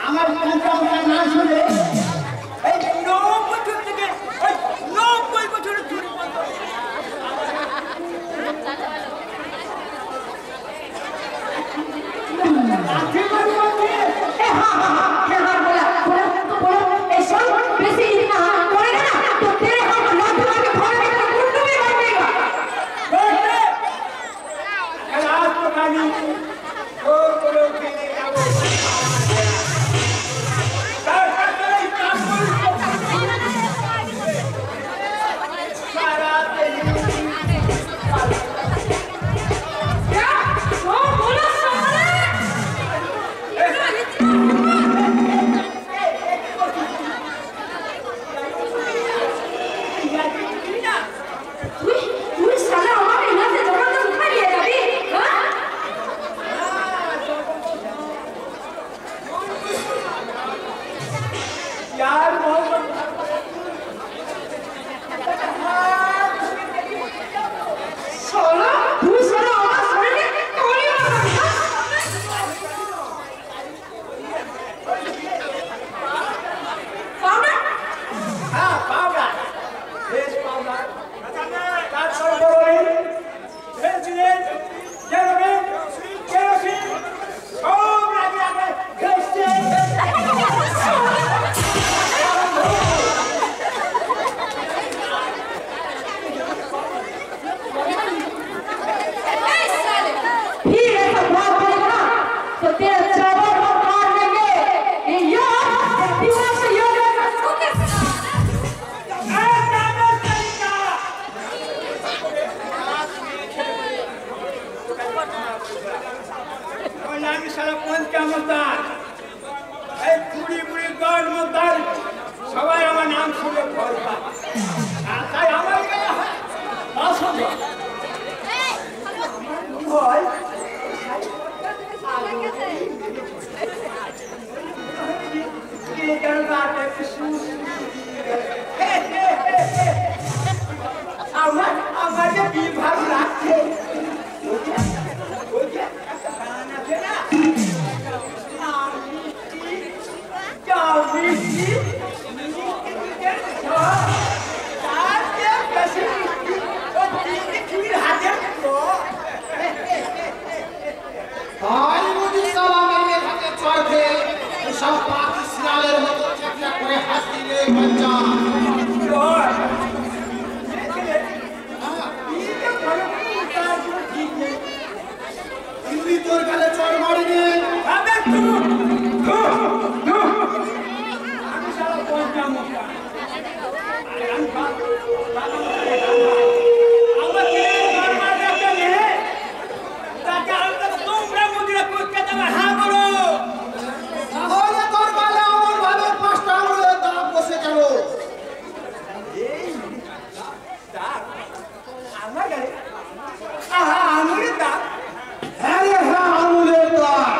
আমার পঞ্চামটা না শুনে এই 9 বছর থেকে 90 বছরের চুরি বন্ধ। সবাই আমার নাম শুনে ভয় পায়, তাই আমার ভয় আমাকে বিভাগ রাখছে তোর গালে চড় মারিনি আমি সারা পঞ্চাম তোমরা মন্দিরে পরীক্ষা দেবে হ্যাঁ বলো তাহলে তোর গালে আমার ভাবে 5টা আঙুলের দাগ বসে গেল আমার গালে আঙুলের দাগ হ্যাঁ রে হ্যাঁ আঙুলের দাগ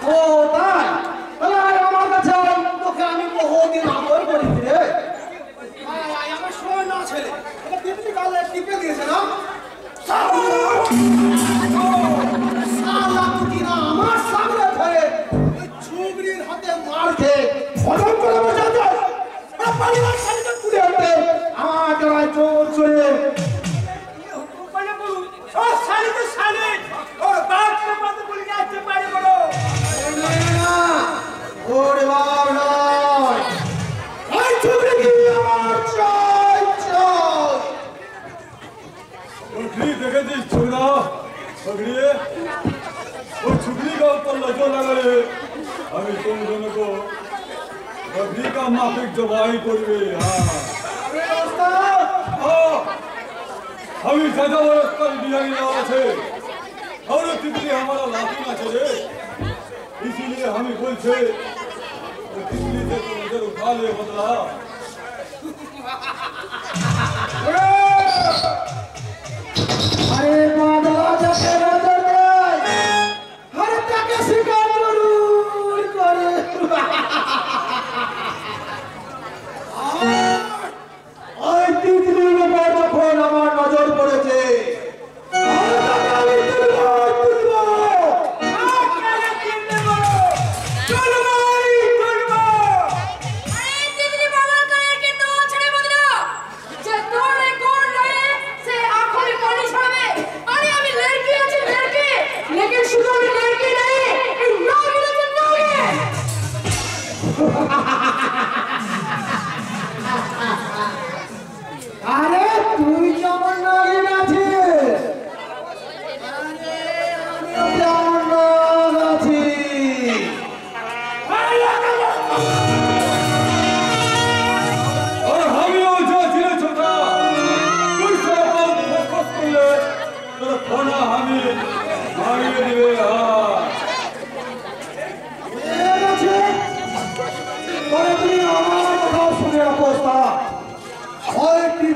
ও তাই তাহলে আমার কাছে তোকে আমি বহুদিন আদর করেছি রে আমার সময় না ছেলে এটা দিদি গালে টিপে দিয়েছে না সালা তুই না আমার সামনে ধরে ওই ছুবড়ির হাতে মার খেয়ে হজম করে বসাতে পারিবার সাথে তুলে আনতে আমার গলায় জোর চলে माफिक जवाई पड़े हम ज्यादा बरस कर दिया गया और तितली हमारा लाठी ना चले इसीलिए हम बोल से तितली से तो उधर उठा ले बदला अरे बादला जाके नजर दे हर तक शिकार जरूर करे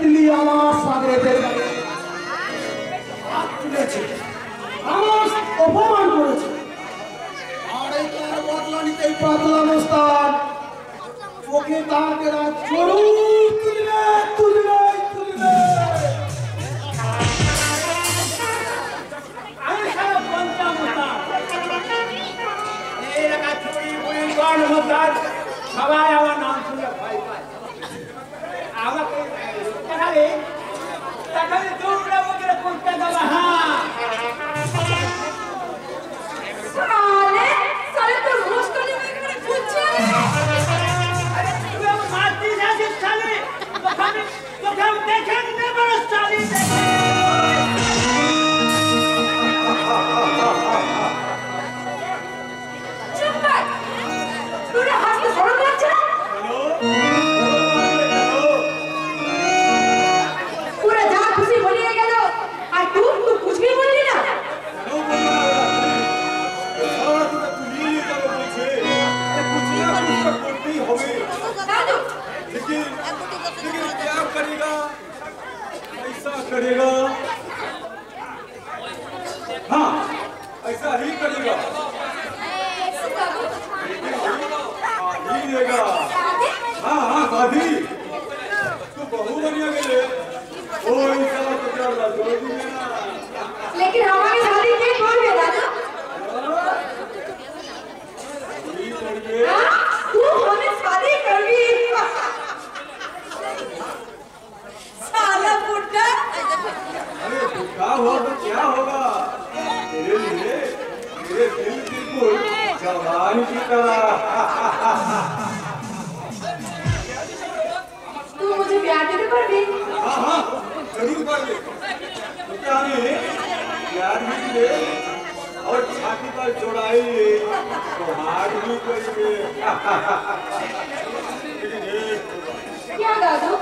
তিতলি আমার সাগরেদের হাত তুলেছে, আমার অপমান করেছে, আর এই তার বদলা নিতে পাতলা মস্তান ওকে তাকে জরুর তুলবে তুলবে তুলবে। আমি সারা পঞ্চামস্তান এই এলাকা ছড়ি বুড়ি গণমস্তান সবাই আমার নাম শুনে ভয় পায়। আমাকে তাহলে তোমরা ওদের করতে দেবে। হ্যাঁ साले तो रोज तो नहीं मेरे पूछे। अरे तू मारती जाती साले तो हम देखेंगे बड़ा साले चुप कर, तूने हाथ में शर्म लग जा। पूरा जहाँ खुशी बोली है क्या लो? आज तू कुछ भी बोली ना। लेकिन क्या करेगा, ऐसा करेगा, हाँ ऐसा ही करेगा, ही देगा। हाँ हाँ शादी तो बहु बनिया गए ओ इंसान तो क्या जोड़ दिया। लेकिन हमारी शादी के कौन है दादा? तू हमें शादी कर भी साला पुट्टा। अरे क्या होगा तो क्या होगा, तेरे लिए मेरे दिल बिल्कुल जवान की तरह। तू मुझे प्यार देने पर भी हाँ हाँ जरूर करिए, तो क्या हमें प्यार भी दे और छाती पर जोड़ाएंगे तो हाथ भी करेंगे। लेकिन एक क्या दादू?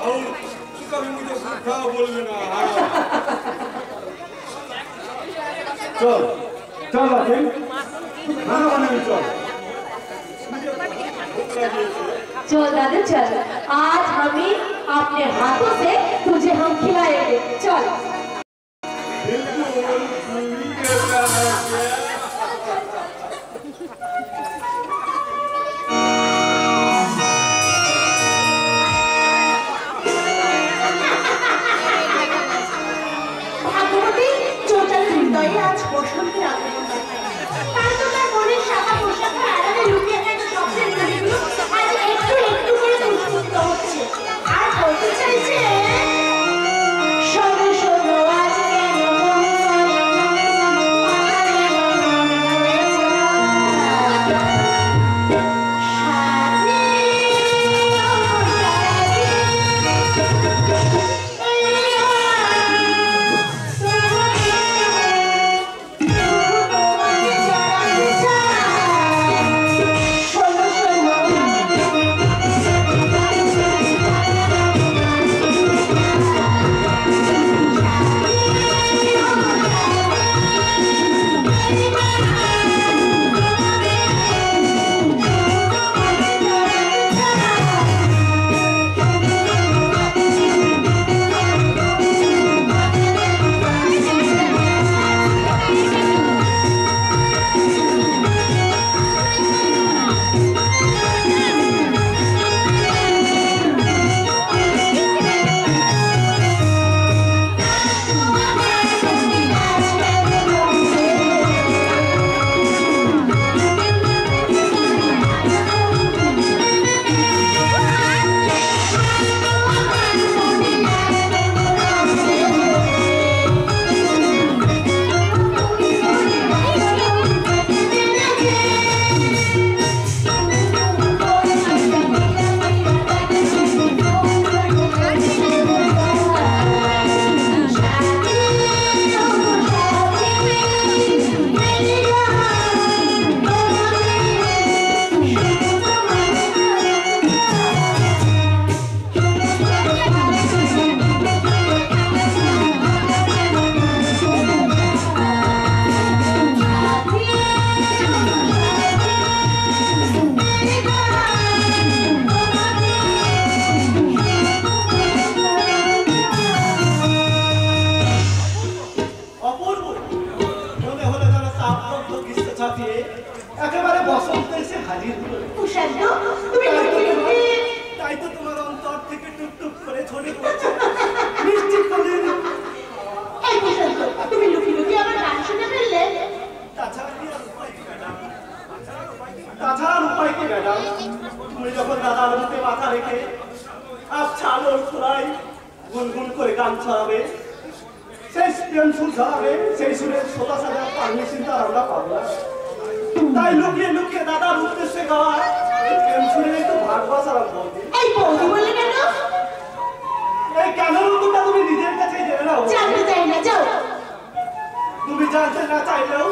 और कभी मुझे सूखा बोल देना। चल चल आखिर खाना बनाने चल। चल दादू चल, आज हमें अपने हाथों से तुझे हम खिलाएंगे। चल बिल्कुल पूरी करना है। ভাগ্যবতী চোটাল হৃদয়ে আজ বসন্তের আগমন ঘটায়। তাই তো তার মনের সাদা পোশাকের আড়ালে লুকিয়ে থাকা স্বপ্নের নারীগুলো আজ একটু একটু করে প্রস্ফুটিত হচ্ছে আর বলতে চাইছে শোনো শোনো ছড়াই গুনগুন করে গান ছড়াবে, সেই প্রেম সুর ছড়াবে, সেই সুরের সোতা সাজা পারমিশন তো আমরা পাবো না। তাই লুকিয়ে লুকিয়ে দাদার উদ্দেশ্যে গাওয়া প্রেম সুরের একটু ভাগ বসালাম বলতে। এই বৌদি বললে কেন? এই কেন উত্তরটা তুমি নিজের কাছেই জেনে নাও। জানতে চাই না, যাও। তুমি জানতে না চাইলেও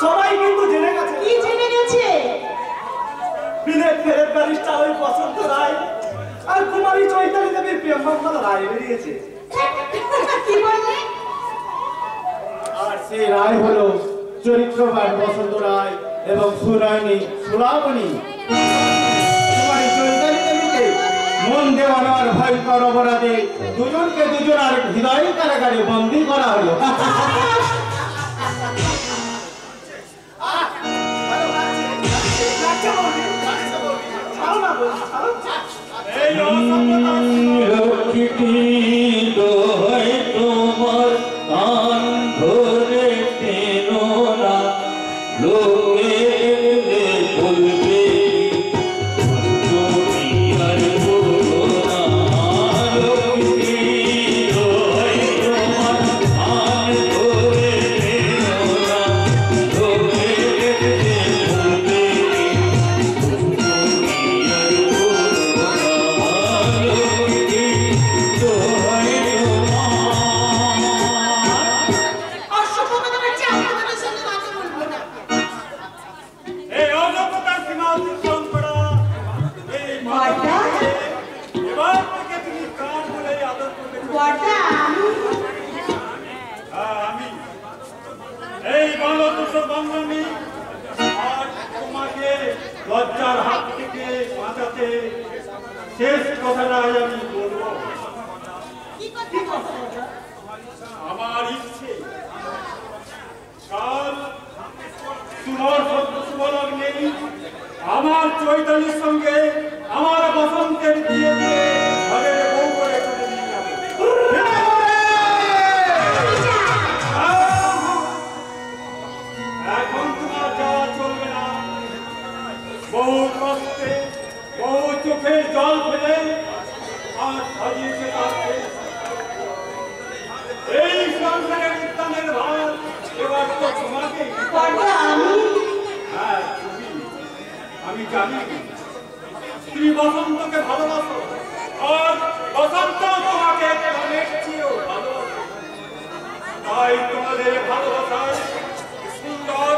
সবাই কিন্তু জেনে গেছে। কি জেনে গেছে? বিলেত ফেরত ব্যারিস্টার ওই বসন্ত রায় আর কুমারী চৈতালি দেবীর প্রেম মামলা রায় বেরিয়েছে। কি বললে? আর সেই রায় হলো চরিত্রবান বসন্ত রায় এবং সুরায়নী সুলামণি কুমারী চৈতালি দেবীকে মন দেওয়ানোর ভয়ঙ্কর অপরাধে দুজনকে দুজনার হৃদয় কারাগারে বন্দী করা হলো। তোমার কান ধরে টেনো না, লোকে বলবে তুমি আর বলো না। লোকে তোমার কান ধরে টেনো না, লোকে বলবে তুমি আর বলো না। অসভ্য কথা বলছি, আমি তোমাদের সাথে কথা বলবো না। এই অযোগ্যতার সীমা অতিক্রম করা এই বড়দা? এবার থেকে তুমি কার বলে আদর করবে? বড়দা, আমি এই বাংলাদেশের বাঙালি আর তোমাকে লজ্জার হাত থেকে বাঁচাতে শেষ কথাটাই আমি বলবো। কি কথা বলছো? আমার ইচ্ছে কাল তোমার সত্য শুভলগ্ন নেই, আমার চৈতালির সঙ্গে আমার বসন্তের বিয়ে দিয়ে ঘরের বউ করে চলে নিয়ে যাবে। এখন তোমার যাওয়া চলবে না। বহু কষ্টে বহু চোখের জল ফেলে আর সাজিয়েছে তাকে এই সংসারের উত্থানের ভার এবার তো তোমাকে। বড়দা, হ্যাঁ তুমি, আমি জানি তুমি বসন্তকে ভালোবাসো আর বসন্ত তোমাকে অনেক চেয়েও ভালোবাসো। তাই তোমাদের ভালোবাসার সুন্দর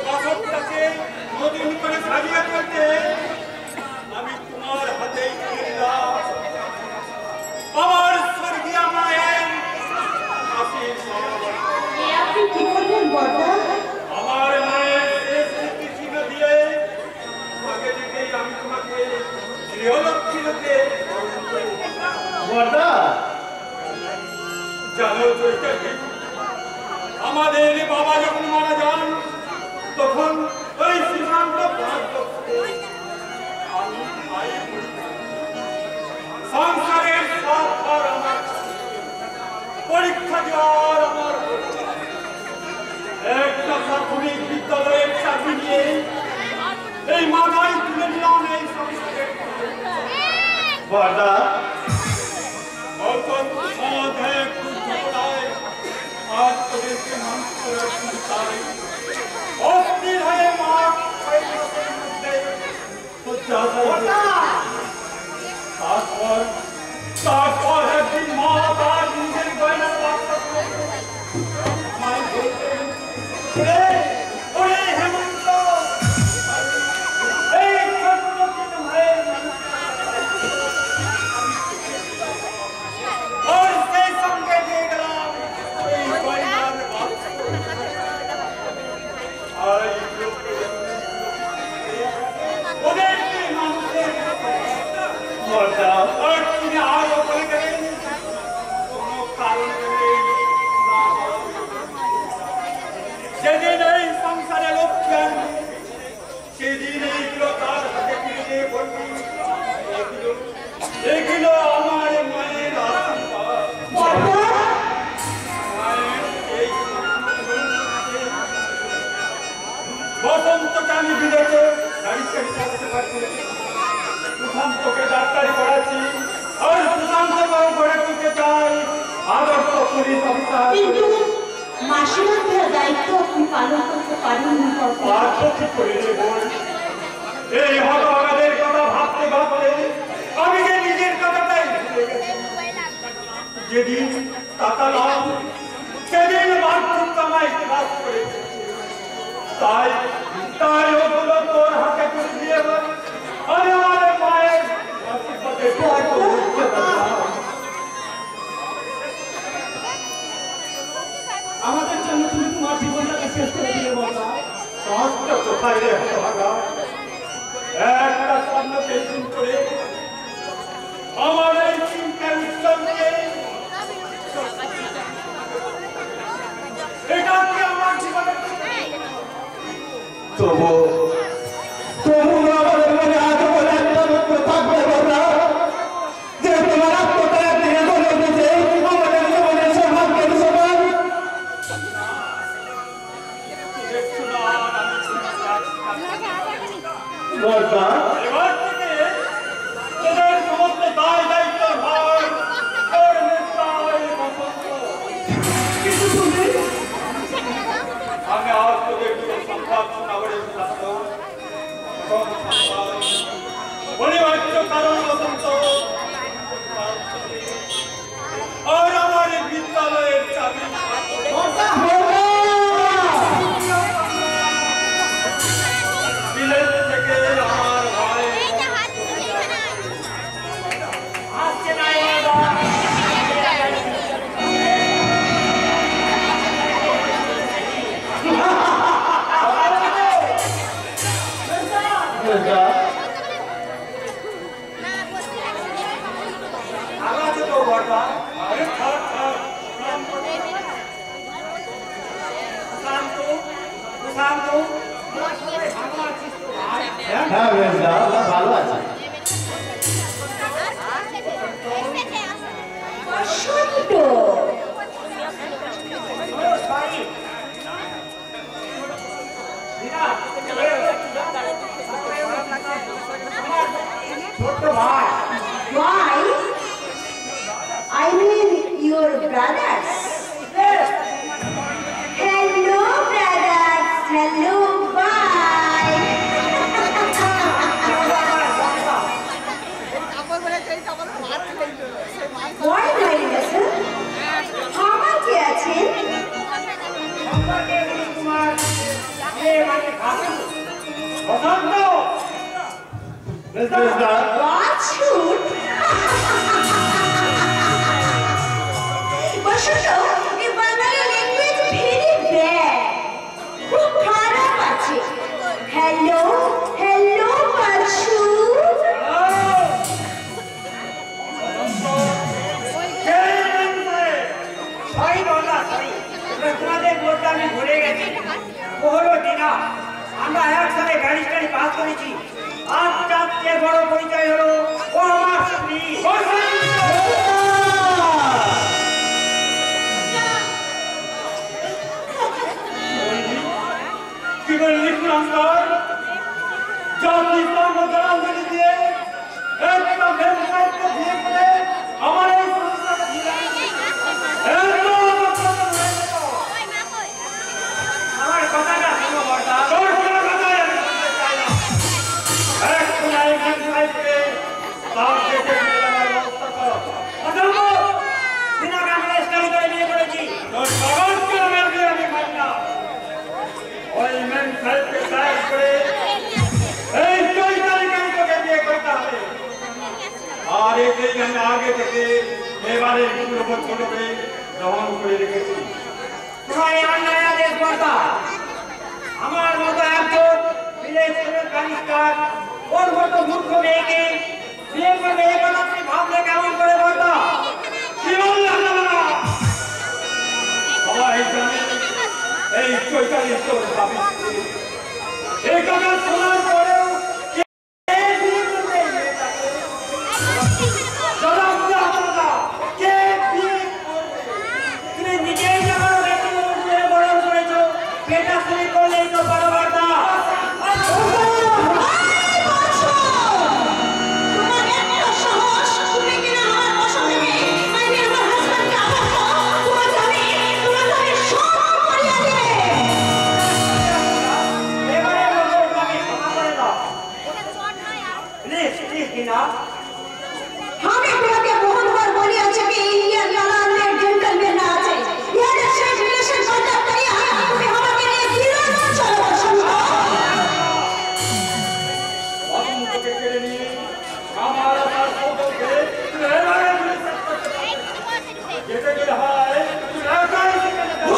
বসন্তকে নতুন করে সাজিয়ে তুলতে আমি তোমার হাতেই তুলে দিলাম আমার স্বর্গীয় মায়ের আশীর্বাদ। এ আপনি কি করলেন বড়দা? আমার মায়ের শেষ স্মৃতি চিহ্ন দিয়ে আগে থেকেই আমি তোমাকে গৃহলক্ষ্মী রূপে বরণ করে দিলাম। বড়দা, জানো চৈতালি, আমাদের বাবা যখন মারা যান তখন ওই সীমান্ত আমি ভাই সংসারের সব ভার আমার, পরীক্ষা দেওয়ার আমার একটা প্রাথমিক বিদ্যালয়ের চাকরি নিয়ে এই মাথায় তুলে নিলাম এই সংসারের। বড়দা, আর তোদেরকে মানুষ করার চিন্তায় অস্থির হয়ে মা তারপর একদিন মা তার নিজের গয়নার বাচ্চা আমায় বলতেন, ওরে হেমন্ত, এই ছোট্ট ছোট ভাইয়ের और से संगे দিয়ে গেলাম এই গয়নার বাক্স। আর ওদেরকে মানুষের বড়দা, আর আশীর্বাদ দেওয়ার দায়িত্ব আপনি পালন করতে পারেননি কখনো। আর তো কি করে রে বোন, এই হতভাগাদের কথা ভাবতে ভাবতে আমি যে নিজের কথাটাই ভুলে গেছি। যেদিন তাকালাম সেদিন বাথরুম আমায় ক্লাস করে তাই তাই ওগুলো তোর হাতে করে দিয়ে আমি আমার মায়ের আশীর্বাদে করতে পারলাম। আমাদের জন্য তুমি তোমার জীবনটাকে শেষ করে দিলে বলবা সহজটা কোথায় রে হতভাগা। একটা স্বপ্ন পেছন করে আমার এই চিন্তার উৎসবকে এটা কি আমার জীবনে তবু আমাদের মনে আজও বলে একটা লক্ষ্য থাকবে বাবা, যে তোমার আত্মত্যাগ দিয়ে গড়ে উঠেছে আমাদের জীবনের সৌভাগ্যের সমান। বর্ষা, এবার থেকে তোদের সমস্ত দায় দায়িত্ব ভার তোর নেতায় বসন্ত। কিন্তু তুমি আমি আর তোদের কোনো সংবাদ শোনাবো শাস্ত্র অনিবার্য কারণ বসন্ত আর আমার এই বিদ্যালয়ের চাবি বিলেত থেকে আমার ভাই আসছে না আগাছ তো বড়বা আরে থাক থাক শান্ত শান্ত হ্যাঁ বেশা, ভালো আছে। বসন্ত Why? I mean your brothers. Hello brothers. Hello. Bye. Why my lesson? আমার কে আছেন? বসন্ত What shoot? বসন্ত, এই বাঙালি ল্যাঙ্গুয়েজ ভেরি ব্যাড, খুব খারাপ আছে। হ্যালো হ্যালো বাসু, তোমাদের বলতে আমি ভুলে গেছি। হলো দিনা আমরা একসাথে ব্যারিস্টারি পাস করেছি। আজ চারটে বড় পরিচয় হলো ও আমার স্ত্রী। কি বললি কুলাঙ্গার? জাতি ধর্ম জলাঞ্জলি দিয়ে একটা ব্যবসায়ীকে বিয়ে করে আমার এই সংসারকে ঝিলাই আমার কথাটা শোনো বর্দা। তোর কোনো কথাই আমি শুনতে চাই না। এখন এই ব্যবসায়ীকে তার দেশে নিয়ে যাওয়ার ব্যবস্থা করো। অসম্ভব! দিনাকে আমি রেজিস্ট্রি করে বিয়ে করেছি। তোর কাগজকে আমার বিয়ে আমি মানি না। ওই মেন সাহেবকে সাহেব করে এই 2 তারিখে তোকে বিয়ে করতে হবে। আর এতেই আমি আগে থেকে এবারে পূর্ববর্তীকে দমন করে রেখেছি। তোমার এই অন্যায় আদেশ বর্তা। আমার মতো একজন বিলেজ ব্যারিস্টার ওর মতো মূর্খ মেয়েকে বিয়ে করবে এ কথা তুমি ভাবলে কেমন করে বর্তা? কি বললাম না? সবাই জানে এই চৈতালি তোর ভাবি এই কথা শোনার পরেও কে বিয়ে করবে এই মেয়েটাকে? জবাব দাও আপনারা, কে বিয়ে করবে? তুমি নিজেই যখন ব্যক্তিগত বরণ করেছো পেটা শুরু করলেই তো বড় বার্তা। তোমার এত সাহস, তুমি কিনা আমার বসন্তকে যেতে গেলে হয় একাই যেতে যেতে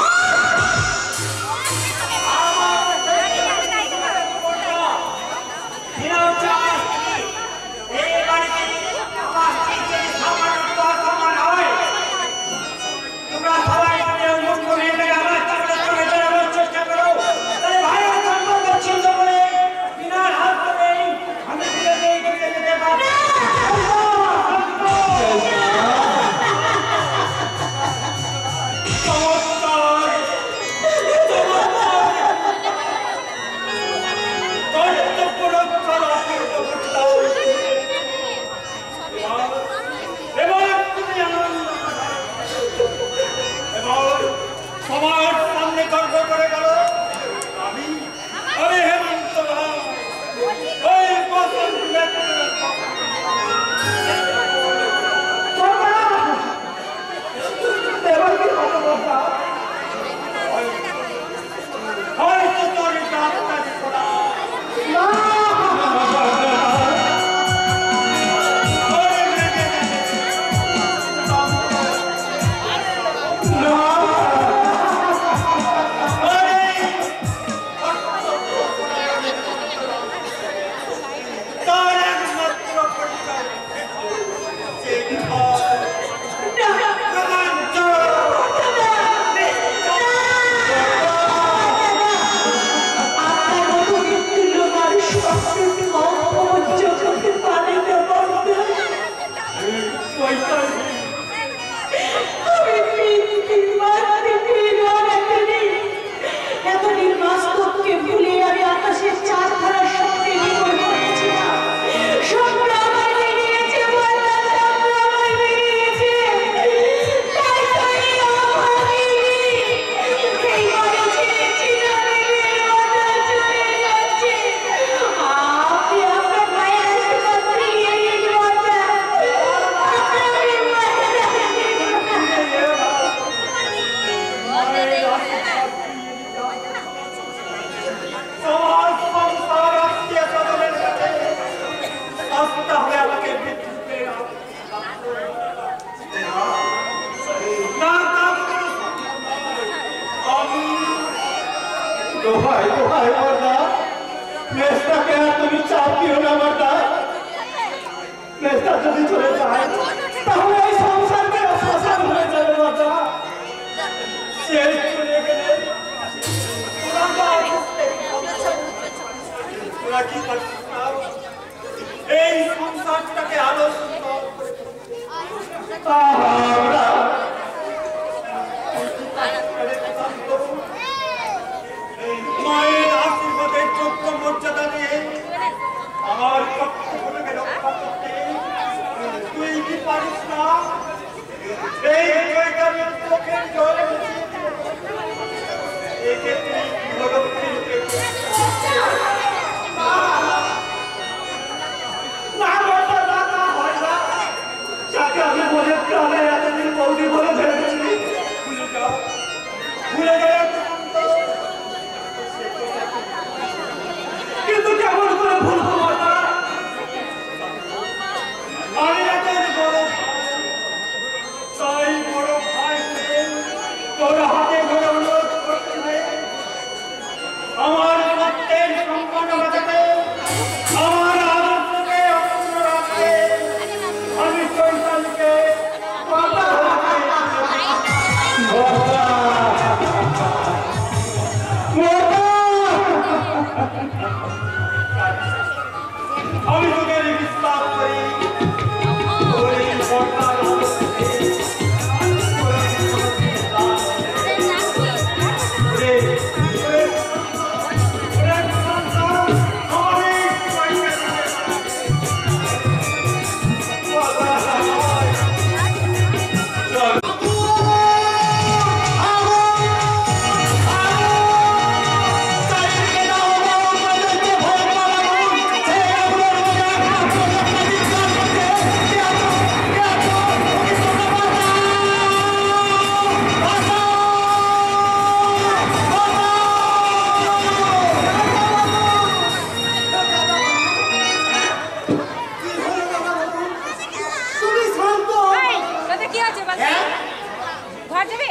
ঘর যাবে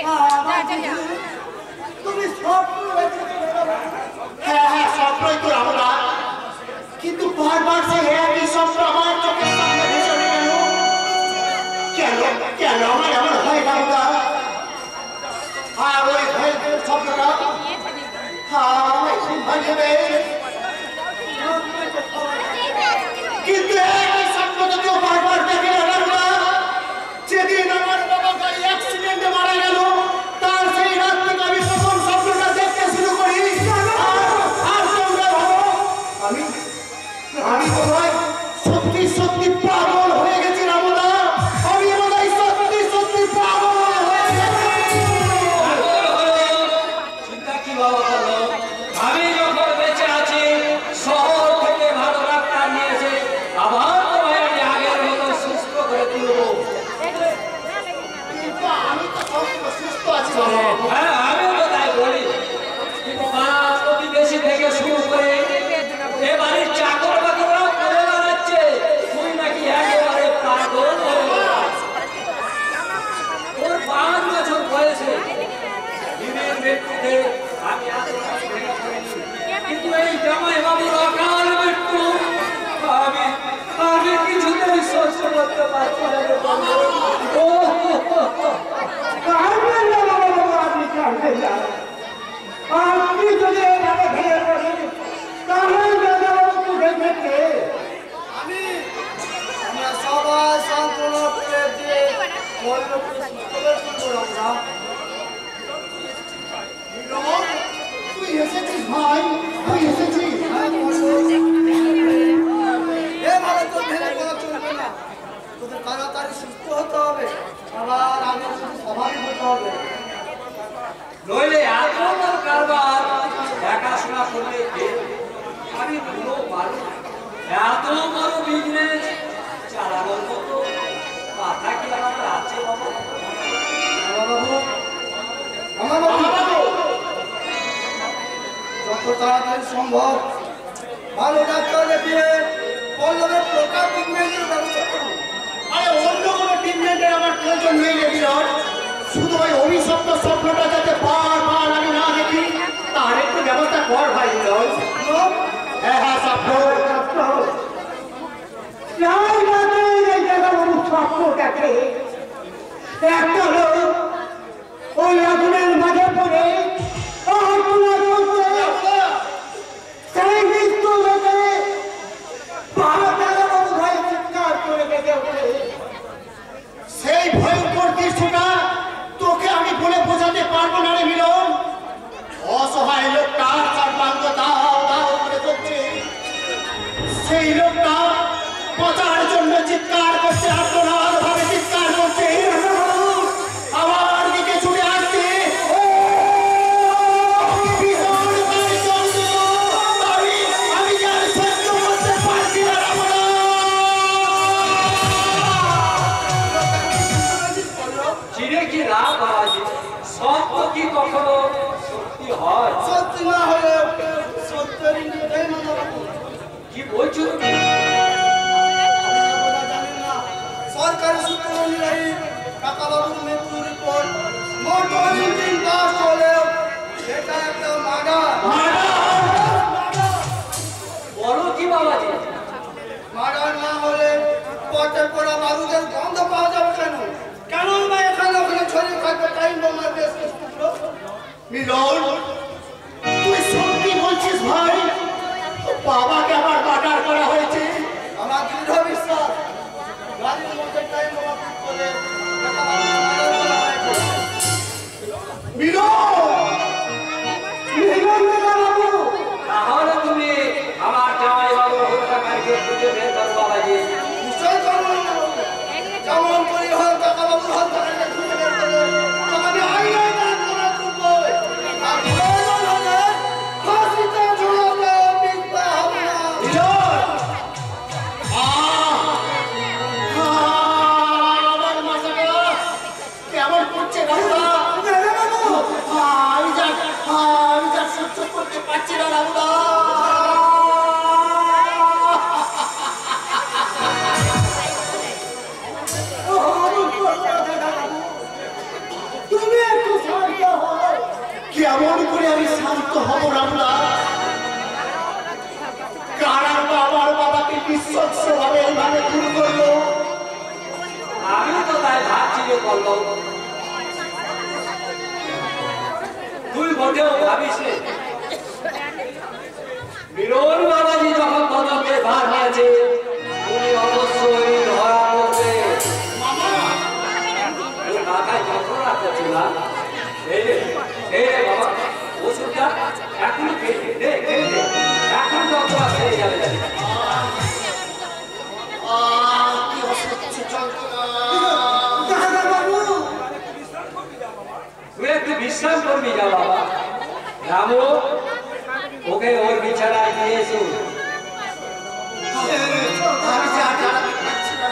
যা চল যা তুমি স্বপ্ন দেখেছো বাবা? হ্যাঁ হ্যাঁ স্বপ্নই তো রামদা, কিন্তু বারবার সে একই স্বপ্ন আমার চোখের সামনে ভেসে গেল। কেন কেন আমার এমন হয় রামদা? আর ওই ভয়ের স্বপ্নটা আমায় খুব ভালো দেয়, কিন্তু একই স্বপ্ন তো কেউ বারবার দেখে না রামদা। যেদিন আমার বাবা গাড়ি অ্যাক্সিডেন্টে মারা গেল, তার সেই রাত থেকে আমি প্রথম স্বপ্নটা দেখতে শুরু করি। আর তোমরা ভাবো আমি বোধহয় সত্যি সত্যি পাগল হয়ে গেছি রামদা। আমি বোধহয় সত্যি সত্যি পাগল হয়ে গেছি। চিন্তা কি বাবা করলো? আমি যখন বেঁচে আছি শহর থেকে ভালো ডাক্তার নিয়েছে, আবার তোমায় আমি আগের মতো সুস্থ করে তুলবো। কিন্তু আমি তো সুস্থ আছি বাবা। হ্যাঁ আমিও তো তাই বলি, কিন্তু পাড়া প্রতিবেশী থেকে শুরু করে এ বাড়ির চাকর বাকররাও করে বেড়াচ্ছে তুই নাকি একেবারে পাগল হয়ে গেছিস। ওর 5 বছর বয়সে দিনের মৃত্যুতে আমি এত কিছু ভেঙে পড়িনি। কিন্তু এই জামাই বাবুর অকাল মৃত্যু আমি কিছুতেই সহ্য করতে পারছি না রে বাবু। কাঁদবেন না বাবা, আপনি কাঁদবেন না। আপনি যদি এভাবে ভেঙে পড়েন তাহলে দাদাবাবু চোখে দেখবে। আমরা সবাই সান্ত্বনা করে দিয়ে বল্লভকে সুস্থ করে তুলবো রামদা। তুই এসেছিস ভাই, তুই এসেছিস। এভাবে তো ভেঙে পড়া চলবে না, তোদের তাড়াতাড়ি সুস্থ হতে হবে, আবার আগের সাথে স্বাভাবিক হতে হবে। নইলে এত বড় কারবার দেখাশোনা করলে কে? আমি পুরো পারব না। এত বড় বিজনেস চালানোর মতো মাথা কি আমার আছে বাবা? আমার বাবু যত তাড়াতাড়ি সম্ভব ভালো ডাক্তার দেখিয়ে পল্লবের প্রকার ট্রিটমেন্টের ব্যবস্থা করুন। আরে অন্য কোনো ট্রিটমেন্টের আমার প্রয়োজন নেই রে বিরল, শুধু ওই অভিশপ্ত স্বপ্নটা যাতে বারবার আমি না দেখি তার একটু ব্যবস্থা কর ভাই বিরল। হ্যাঁ হ্যাঁ স্বপ্ন যাই মানে এই দাদাবাবু স্বপ্ন দেখে একটা লোক ওই আগুনের মাঝে পড়ে আগুনের মধ্যে সেই মৃত্যু লোকে দাদাবাবু ভয়ে চিৎকার করে বেঁচে ওঠে। সেই ভয়ঙ্কর দৃশ্যটা তোকে আমি বলে বোঝাতে পারবো না রে মিলন। অসহায় লোকটা সর্বাঙ্গ দাও দাও করে চলছে, সেই লোকটা বাঁচার জন্য চিৎকার করছে, আর্তনাদ ভাবে চিৎকার করছে, আমার দিকে ছুটে আসছে। ভীষণ ভয় চলছে, আমি আর সহ্য করতে পারছি না রামদা। চিনে কি না বাবাজি, সত্য কি কখনো সত্যি হয়? সত্যি না হলে সত্যের ইঙ্গিতই মানা বাবু। কি বলছো তুমি? আপনারা জানেন না, সরকারি সূত্র অনুযায়ী কাকাবাবুর মৃত্যুর রিপোর্ট মোটর ইঞ্জিন ব্লাস্ট হলেও সেটা একটা মার্ডার। বলো কি বাবাজি? মার্ডার না হলে পটে পড়া বারুদের গন্ধ পাওয়া যাবে কেন? কেন বা এখানে ওখানে ছড়িয়ে থাকবে টাইম বোমার বেশ কিছু? মিলন, তুই সত্যি বলছিস ভাই? বাবাকে আবার মার্ডার করা হয়েছে? আমার দৃঢ় বিশ্বাস গাড়ির মধ্যে টাইম বোমা ফিট করে কাকাবাবুকে মার্ডার করা হয়েছে। মিলন, তাহলে তুমি আমার জামাই বাবু হত্যাকারীকে খুঁজে বের করো বাবাজি। নিশ্চয় করবো না বাবু। যেমন করি হোক কাকাবাবুর হত্যাকারীকে খুঁজে বের করে আমি আইনের দ্বারা করা তুলবো। আর প্রয়োজন হলে ফাঁসিতে ঝুলাতে মিথ্যা হবে না। আমার মাথাটা কেমন করছে রামদা। আমি যা সহ্য করতে পারছি না রামদা। তুমি কেমন করে আমি শান্ত হব রামলা? কারা বাবার বাবাকে নিঃশংসভাবে এইভাবে খুন করলো? আমি তো তাই ভাবছি যে বললো তুই মোটেও ভাবিস মিলন বাবাজি যখন তদন্তে ভার নিয়েছে তুমি অবশ্যই ধরা পড়বে। মাথায় যন্ত্রণা করছে না? এই রে বাবা ওষুধটা এখনই খেয়ে দে, এখন যন্ত্রণা খেয়ে যাবে। কি অসহ্য যন্ত্রণা! তুই একটু বিশ্রাম করবি যা বাবা। রামু ওকে ওর বিছানায় নিয়ে এসো। আমি যা দাঁড়াতে পারছি না।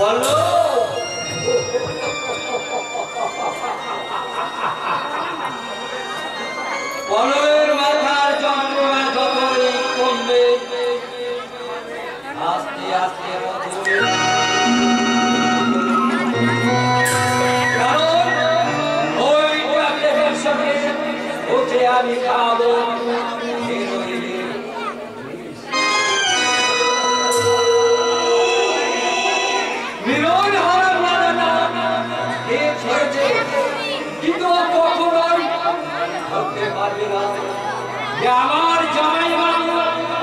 বলো বলের মাথার যন্ত্রণা যতই কমবে আস্তে আস্তে কারণ ওই ট্যাবলেটের সঙ্গে ওকে আমি খাবো মিলন হওয়ার মানেটা ঠিক হয়েছে, কিন্তু কখনোই হতে পারবে না যে আমার জামাই বাবু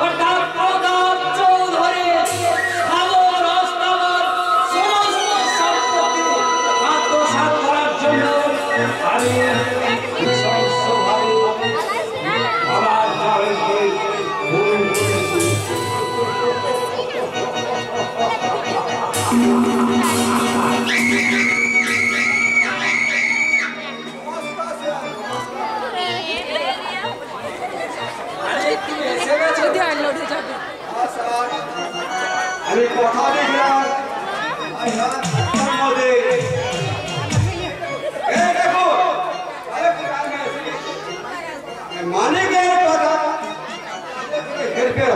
অর্থাৎ প্রতাপ চৌধুরী সাগর রাস্তার সমস্ত সম্পত্তি আত্মসাৎ করার জন্য আমি নৃশংসভাবে আমার জামাইকে খুন করেছি। আমি কথা দিলাম মানে কথা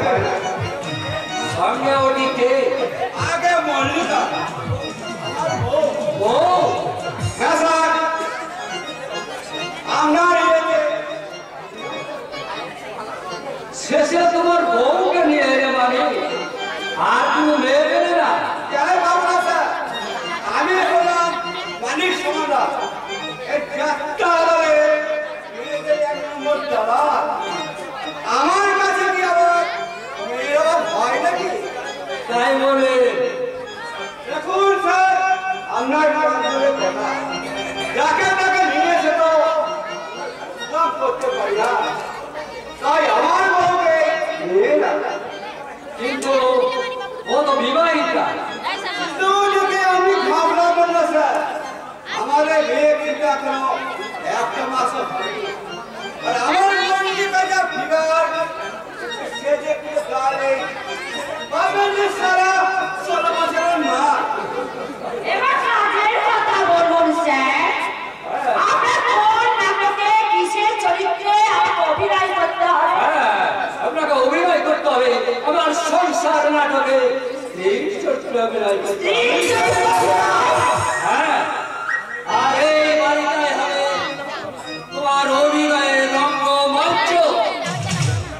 হয় না সঙ্গে ওদিকে আগে মল্লিকা ও হ্যাঁ স্যার আপনার শেষে তোমার বউকে নিয়ে এলে মানে আর তুমি মেয়ে পেলে না? কেন পাবো না স্যার? আমি বললাম মানিক সমাদা এই যাত্রা আদালে মেয়েদের এক নম্বর দালাল আমার কাছে কি আবার মেয়েরা ভয় নাকি? তাই বলে দেখুন স্যার আপনার কথা যাকে তাকে নিয়ে যেত করতে পারি না, তাই আমার বউকে নিয়ে না। কিন্তু ও তো বিবাহিতা। আমি ভাবলাম না স্যার, আমাদের বিয়ে কিন্তু এখনো একটা মাসও হয়নি। আর আমার মন্দিরটা যা বিবাহ সে যে কোনো গালে পাবেন যে সারা 16 বছরের মা। এবার কাজের কথা বলুন স্যার। আপনার কোন নাটকে কিসের চরিত্রে আমাকে অভিনয় করতে হবে? হ্যাঁ, আপনাকে অভিনয় করতে হবে আমার সংসার নাটকে এই চরিত্রে অভিনয় করতে হবে। হ্যাঁ, আর এই বাড়িটাই হবে তোমার অভিনয়ের রঙ্গমঞ্চ।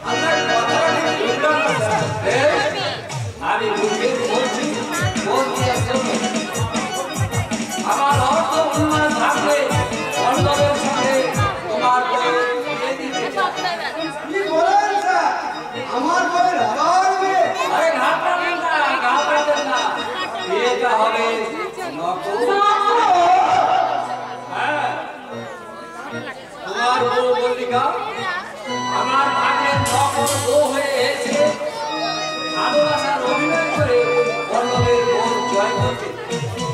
আপনার কথাটা ঠিক বুঝলাম না স্যার। আমি বুঝে বলছি মন দিয়ে শোনো। আমার অর্থ অনুমান থাকলে অন্ধবের সঙ্গে তোমার বউয়ের বিয়ে দিতে। কি বলেন স্যার? আমার বউয়ের আবার বিয়ে? আরে ঘাবড়াবেন না, বিয়েটা হবে নকল। হ্যাঁ, তোমার বউ মল্লিকা আমার ভাগ্যের নকল বউ হয়ে এসে ভালোবাসার অভিনয় করে পল্লবের মন জয় করতে,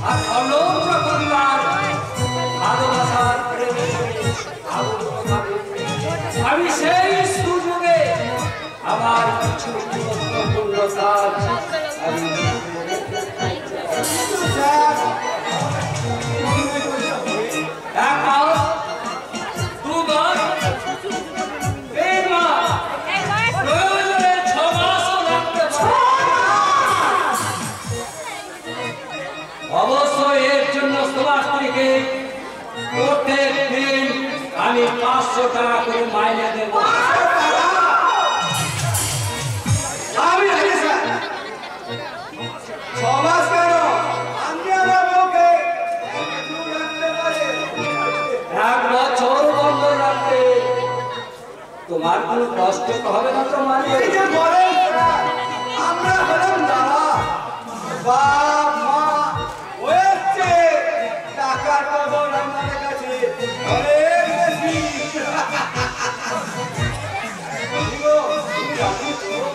আর পল্লব যখন তার ভালোবাসার প্রেমে আবদ্ধ হবে, আমি সেই সুযোগে আমার কিছু গুরুত্বপূর্ণ কাজ আমি স্যার, এক মাস, 2 মাস, 3 মাস, প্রয়োজনে 6 মাসও লাগতে পারে। কোনো কষ্ট তো হবে না তো মালিক? এই যে বলেন স্যার, আমরা হলাম যারা বাপ মা হয়েছে, টাকার কদর আমাদের কাছে অনেক বেশি।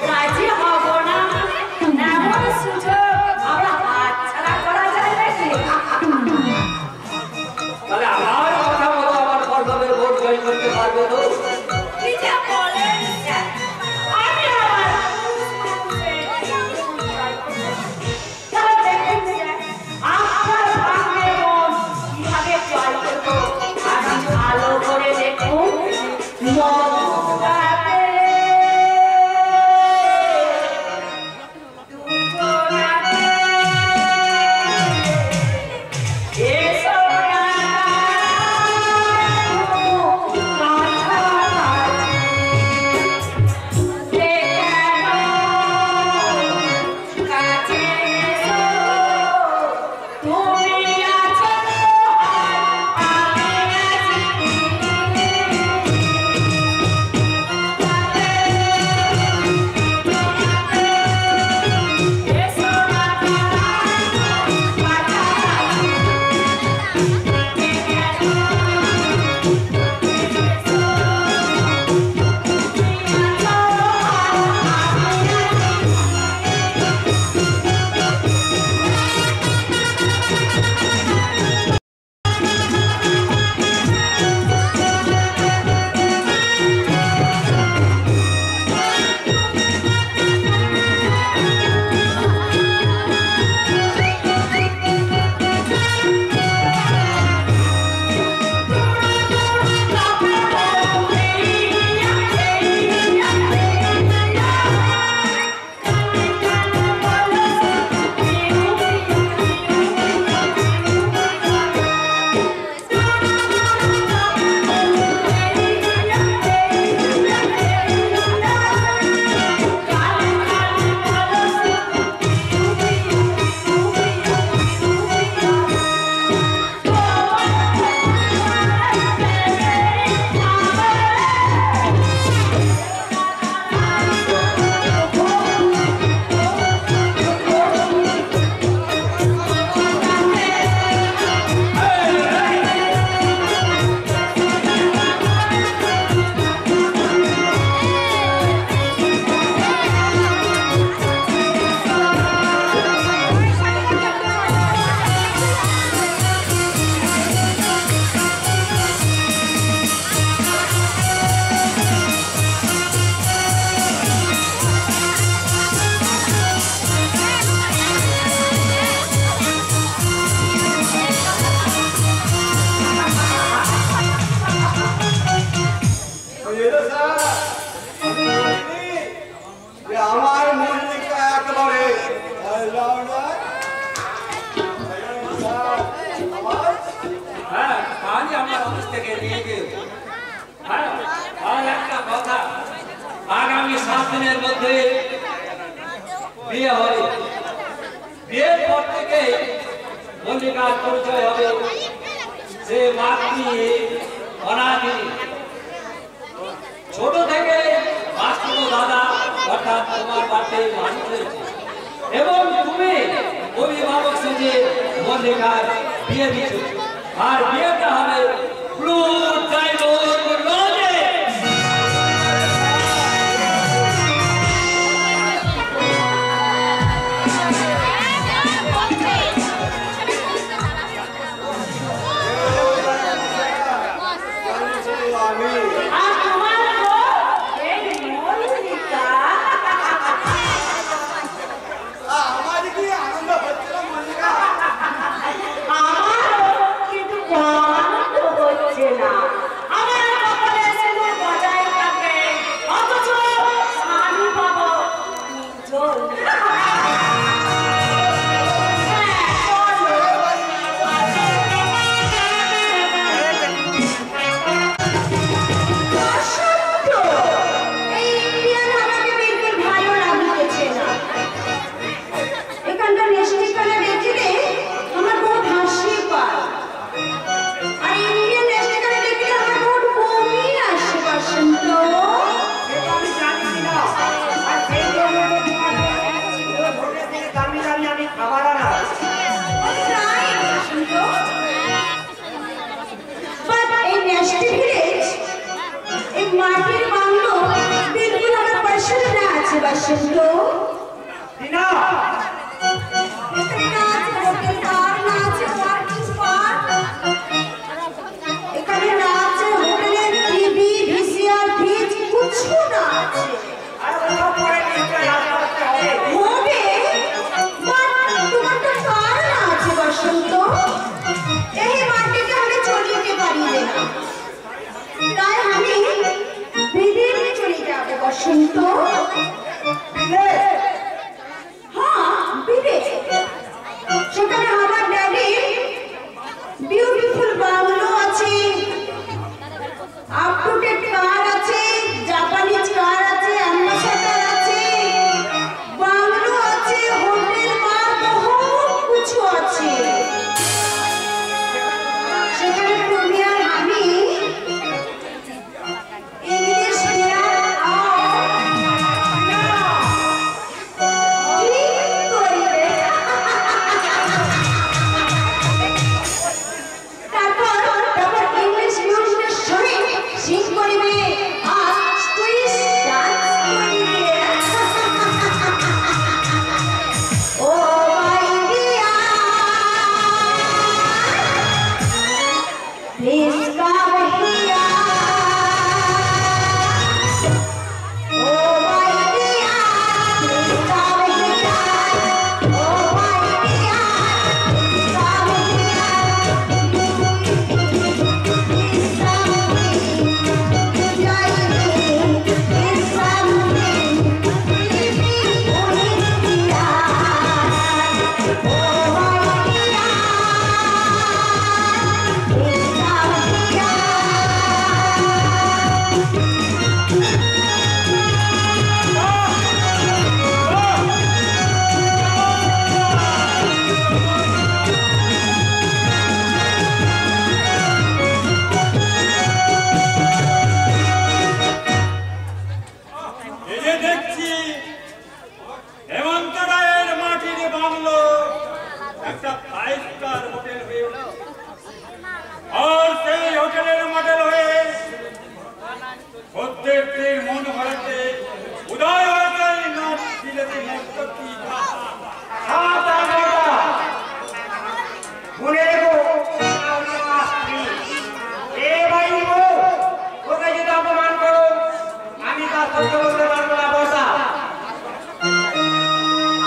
কাজে হব না, এমন সুযোগ আমরা হাতছাড়া করা যায় নাকি? তাহলে আমার কথা মতো আমার কর্তব্যের ভোট জয় করতে পারবে তো? কি যে বলেন স্যার, আমি আমার তাহলে দেখুন স্যার, আপনার ভাগ্যে মন কিভাবে জয় করবো আপনি ভালো করে দেখুন। আমার মল্লিকা একেবারে হ্যাঁ, আজই আমার অফিস থেকে নিয়ে গিয়ে হ্যাঁ, আর একটা কথা, আগামী 7 দিনের মধ্যে বিয়ে হবে। বিয়ের পর থেকে মল্লিকার পরিচয় হবে সে মাতৃ অনাথিনী। ছোট থেকে বাস্তব দাদা অর্থাৎ তোমার বাড়িতে মানুষ হয়েছে এবং তুমি অভিভাবক সেজে মল্লিকার বিয়ে দিচ্ছ। আর বিয়েটা হবে ব্লু ডায়মন্ড লজে। আমার কি আনন্দ হচ্ছে না মল্লিকা? মাটির বাংলো বিলকুল আমার পছন্দ না আছে বসন্ত। টিনা এখানে না আছে হোটেল পার্ক, না আছে পার্কিং পার্ক, এখানে না আছে হোটেলের টিভি ভিসিআর ফ্রিজ, কিছু না আছে। আর ওটা পরে নিশ্চয় রাত করতে হবে। হবে বাট তোমার তো কার না আছে বসন্ত। এই মাটিকে আমি চলিতে পারি না, তাই আমি বিদেশে চলে যাব বসন্ত। হ্যাঁ বিদেশ, সেখানে আমার ড্যাডির বিউটিফুল বাংলো আছে, আপ টু ডেট কার আছে, জাপানিজ কার আছে, অ্যাম্বাসাডার আছে, বাংলো আছে, হোটেল পার্ক, বহুত কিছু আছে। সেখানে তুমি আর আমি ইংলিশ মিডিয়াম ঠিক করিবে। তারপর ইংলিশ মিউজিকের সঙ্গে সিং করিবে আর স্টুইস ডান্স করিবে। Oh my dear, please come here. Oh my dear, please come here. Oh my dear, please come here. এই যে দেখছি হেমন্ত রায়ের মাটির বাংলো একটা 5 স্টার হোটেল হয়ে উঠল। আর সেই হোটেলের মডেল হয়ে প্রত্যেকটির মন ভরাতে উদয় হয়েছে নাচ দিলেতে নর্তকী মনে রেখো এ ভাই ওকে যদি অপমান করো আমি তা সহ্য করতে পারবো না। বসা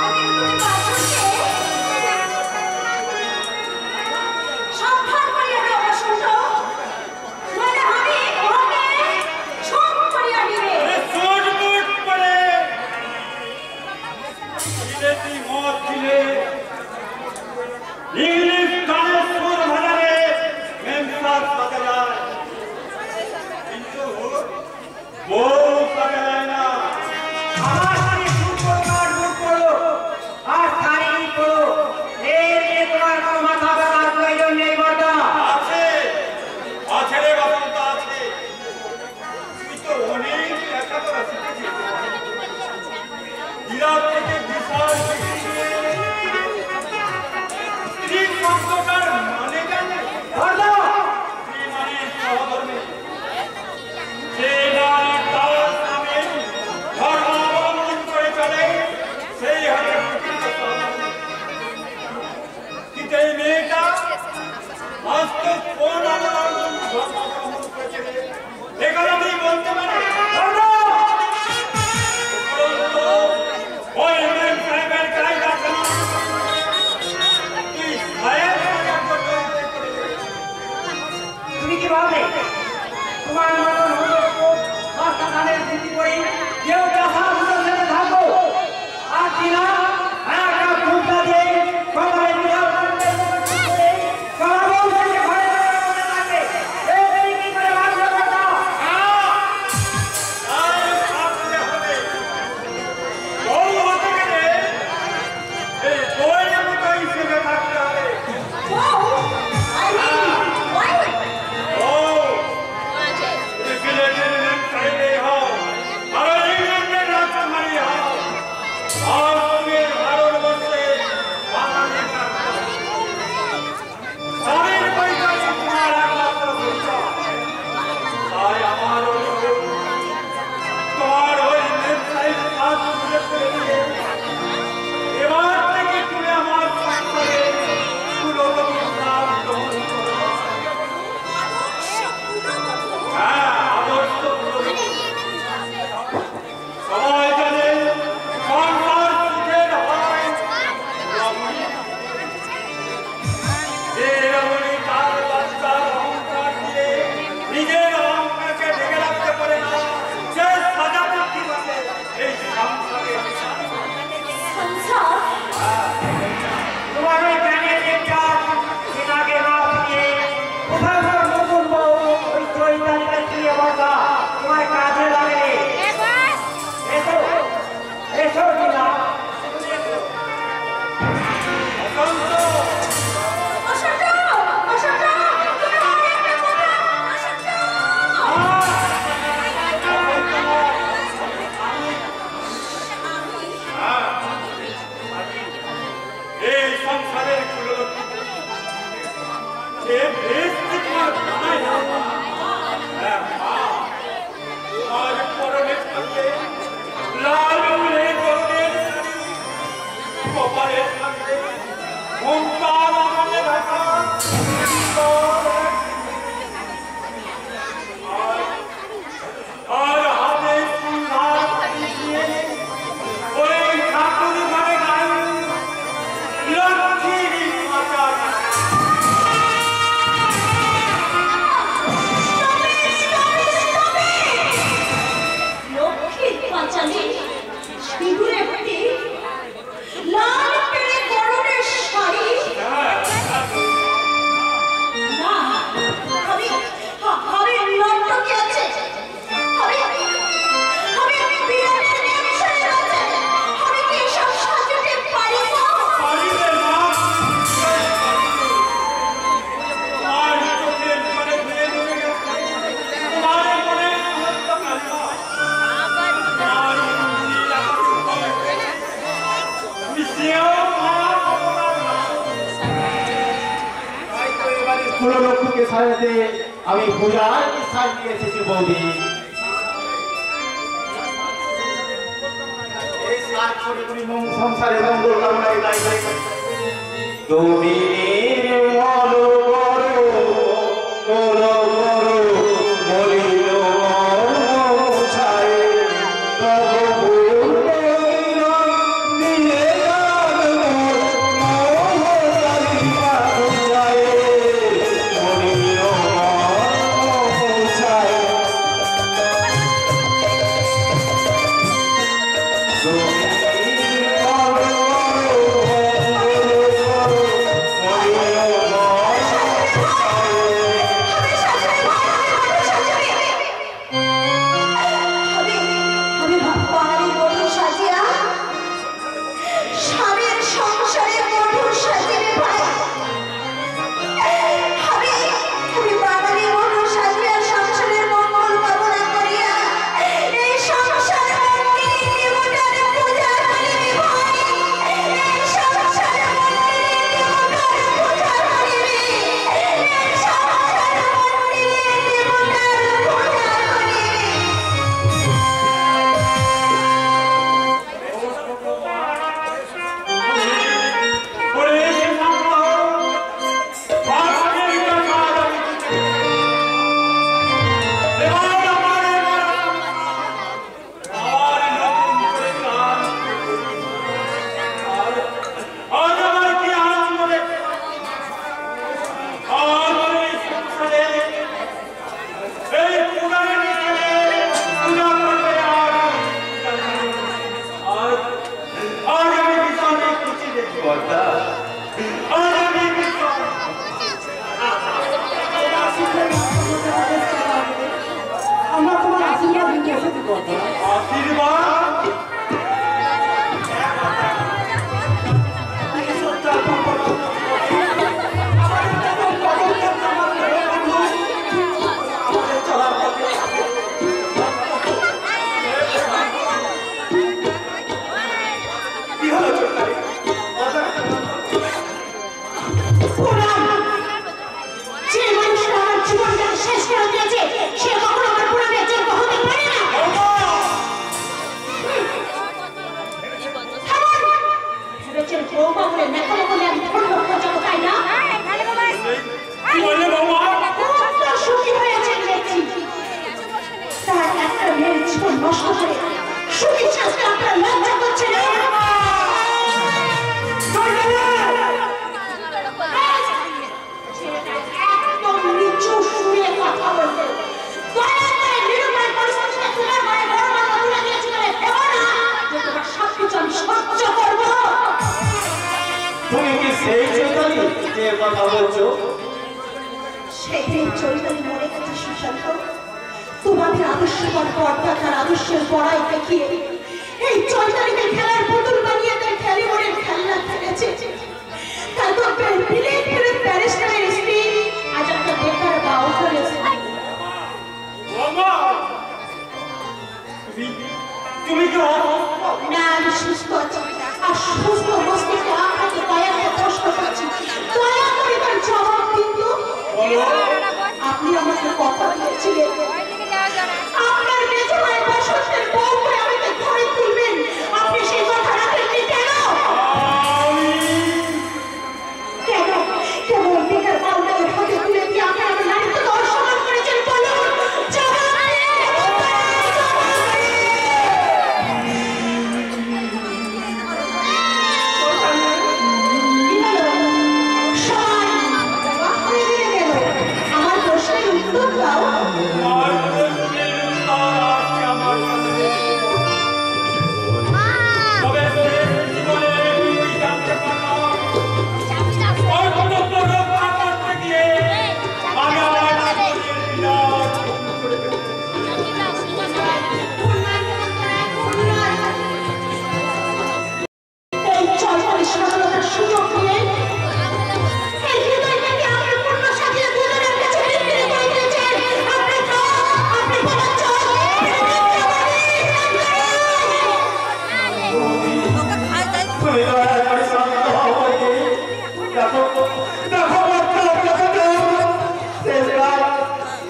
আমি তুমি বাসনকে সাবধান করিয়া দাও বসন্ত, নইলে আমি ওকে ছুট করিয়া দিবে। সুট বুট পরে বিদেশি মদ দিলে ইংলিশ গানের সুর ভাজারে মেমসাজ বাজা যায়, কিন্তু বউ বাজা যায় না। আমার সাথে শুট করো আর শুট করো আর শাড়ি করো, এই নিয়ে তোমার কোনো মাথা ব্যথার প্রয়োজন নেই। বর্দা আছে আছে রে বসন্ত আছে, তুই তো অনেক লেখাপড়া শিখেছিস। বিরাট থেকে বিশাল স্ত্রী শব্দটার মানে জানে? বর্দা স্ত্রী মানে সহধর্মী। যে নারী তার স্বামী ধর্ম অবলম্বন করে চলে সেই হচ্ছে প্রকৃত সহধর্মী। কিন্তু এই মেয়েটা বাস্তব কোন অবলম্বন ধর্ম অবলম্বন করেছে এখানে তুই বলতে পারে? ওই মেম সাহেবের কায়দা কেমন? তুই সাহেব তুমি কি ভাবলে তোমার মতন হলো রাস্তা ধানের স্মৃতি করি কেউ চাষা ভুলের সাথে থাকবো আর কিনা একটা ঘুমটা দিয়ে সবাই ড্রেস তোমার মানায় না আর পরনে থাকবে লাল রঙের গোল্ডেন কপালে থাকবে ওঙ্কার আমাদের ঢাকা আর হাতে ফুলহার দিয়ে ওই ঠাকুর ঘরে গায়ে লক্ষ্মীর মাতা লক্ষ্মীর পাঁচালী সিঁদুরে ভেটে লাল পেড়ে গরনের শাড়ি না আমি নর্তকী আছে আমি বিরাটের নেমসের আছে আমি কি সব সাজতে পারি না পারিবে না আর চোখের পরে ঘুরে ঘুরে গেছে তোমার মনে হতো কান্না আর মিশিয়েও কুললক্ষ্মীকে সাজাতে আমি পূজার সাজ নিয়ে এসেছি বৌদি। এই সাজ করে তুমি সংসারে মঙ্গল কামনায় গাই গাই তুমি নির্মল করো করো করো বলিল ছায় তব ফুল নিয়ে তোমাদের আদর্শবান পর্দার আদর্শের পড়াই দেখিয়ে এই চৈতালিকে খেলার পুতুল বানিয়ে তার খেলিমনের খেলনা খেলেছে। তারপর বিলেত ফিরে ব্যারিস্টারের স্ত্রী আজ একটা বেকার বাউ করেছে। তুমি কি না, আমি সুস্থ আছি আর সুস্থ মস্তিষ্কে আপনাকে কয়েকটা প্রশ্ন করছি, দয়া করে তার জবাব দিন তো। তুমি দয়া করে শান্ত হও বলি। দেখো দেখো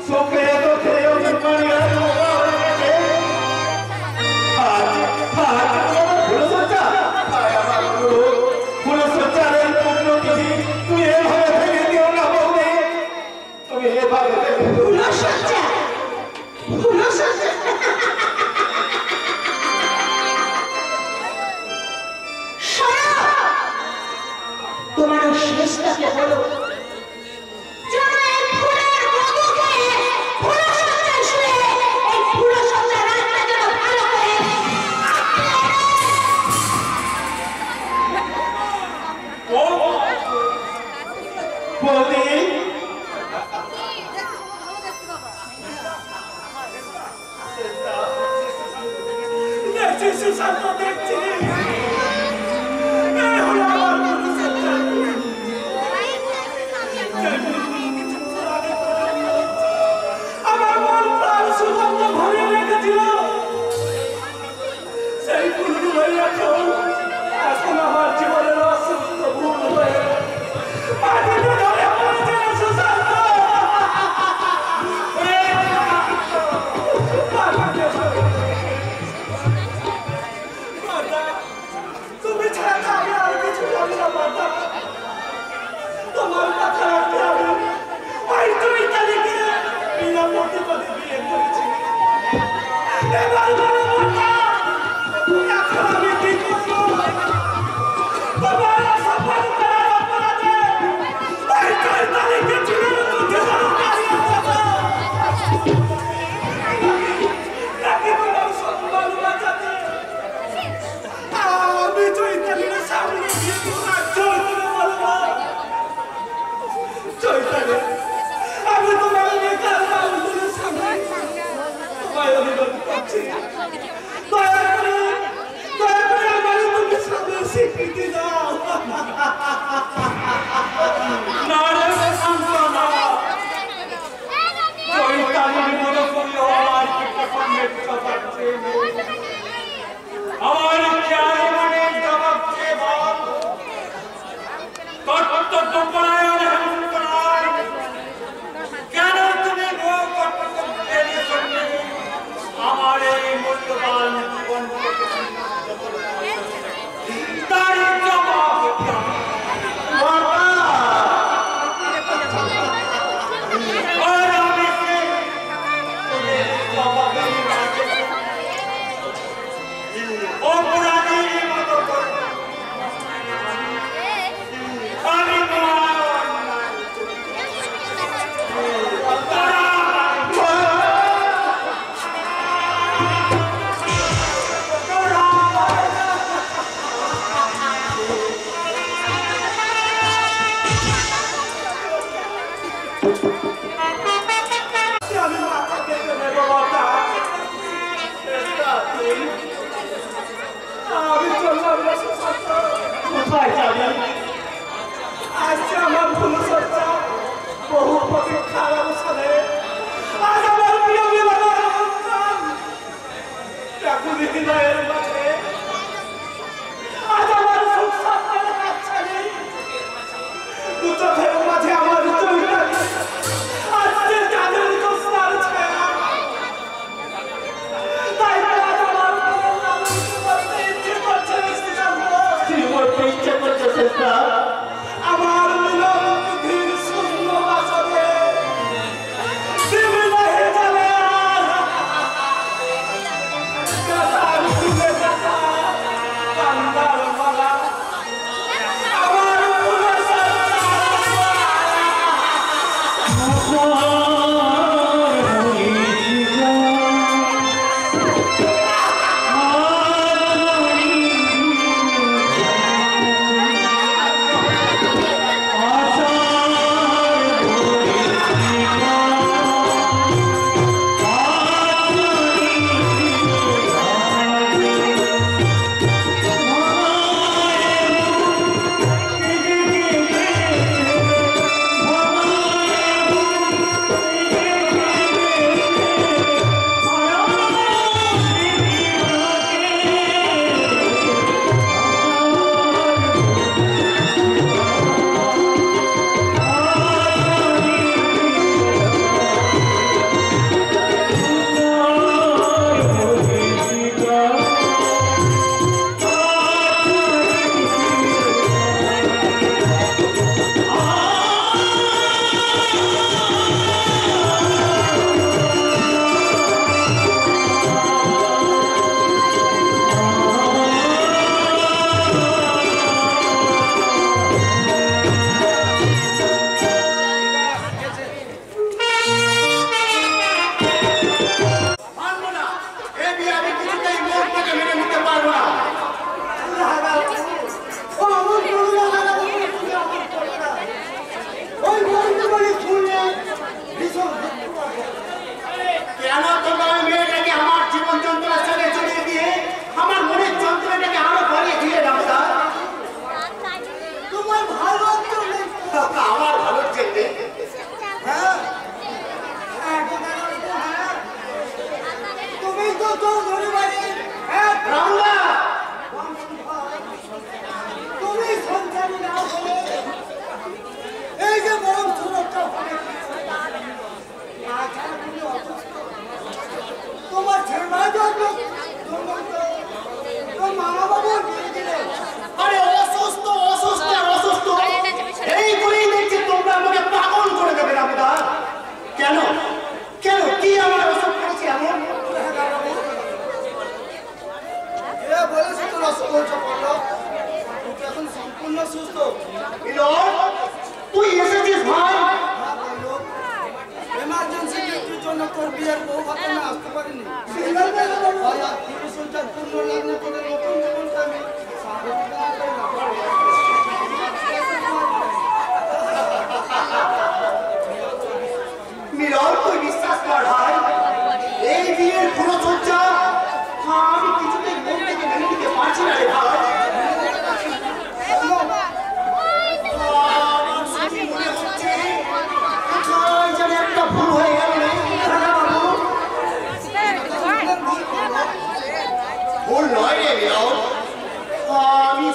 চোখে তো খেয়েও পানি আর মোটা হয়ে গেছে। তুই এভাবে ভেঙে দিও না বৌদি, তুমি এভাবে ভেঙে দিও না। তোমার শেষটাকে বলো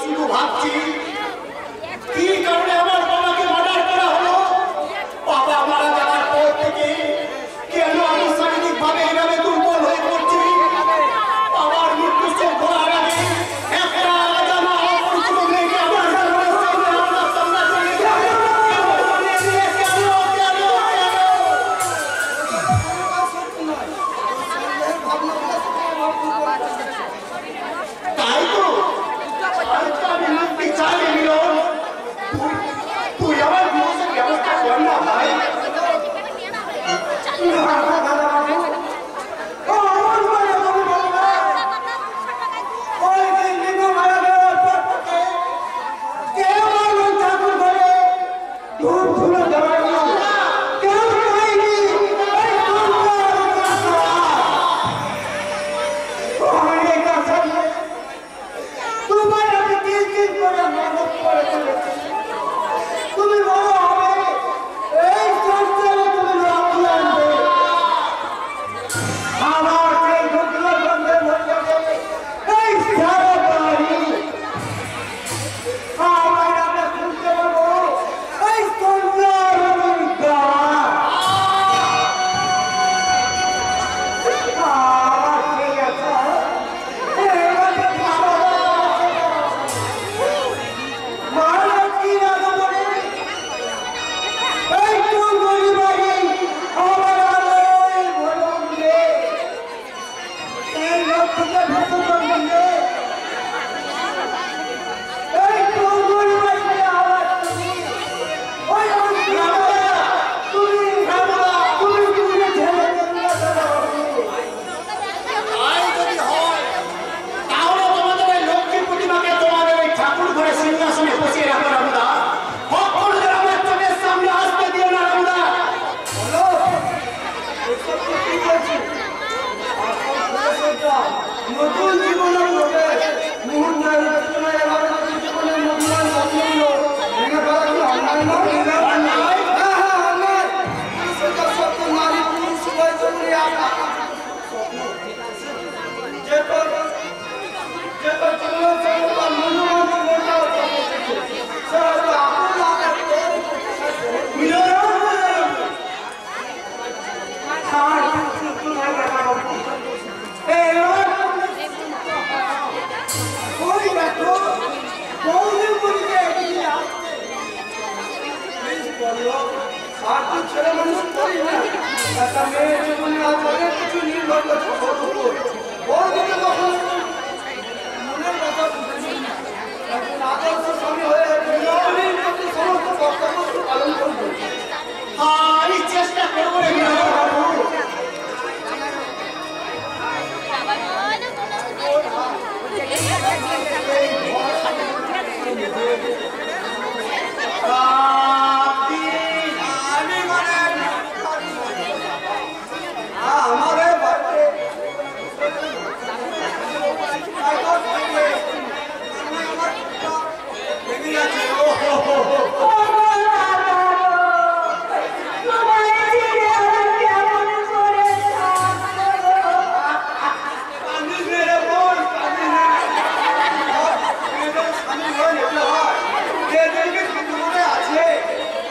শুধু ভাবছি কি কারণে আমার বাবাকে মার্ডার করা হলো। বাবা মারা যাওয়ার পর থেকে কেন আমি শারীরিক ভাবে এভাবে দুর্বল হয়ে পড়ছি। বাবার মৃত্যু চোখ ধরার আগে একটা অজানা অপরিচিত মেয়েকে আমার সামনে আমার সামনে চলে যাবে। তাই তো আমি মুক্তি চাইলে মিলন তুই আমার বিমোচন ব্যবস্থা কর না ভাই। তুমি বড় হবে এই সংসারে তুমি লক্ষ্য আনবে। আমার সেই দুঃখের বন্ধের মধ্যে এই সারা বাড়ি আমার আমরা শুনতে পাবো এই সংসার আমার সেই আশা নতুন জীবনের মধ্যে মুহূর্তের জীবনের নতুন ভেঙে ফেলা কি অন্যায় নয়? নারী পুরুষ সবাই জন্য ছেলে মানুষ করি না একটা মেয়ের জীবনে আজ অনেক কিছু নির্ভর করছে ওর দিকে কখন মনের কথা বুঝেছি একজন আদর্শ স্বামী হয়ে সমস্ত কর্তব্য পালন করবো। আমি চেষ্টা করবো রে আমাদের বাড়িতে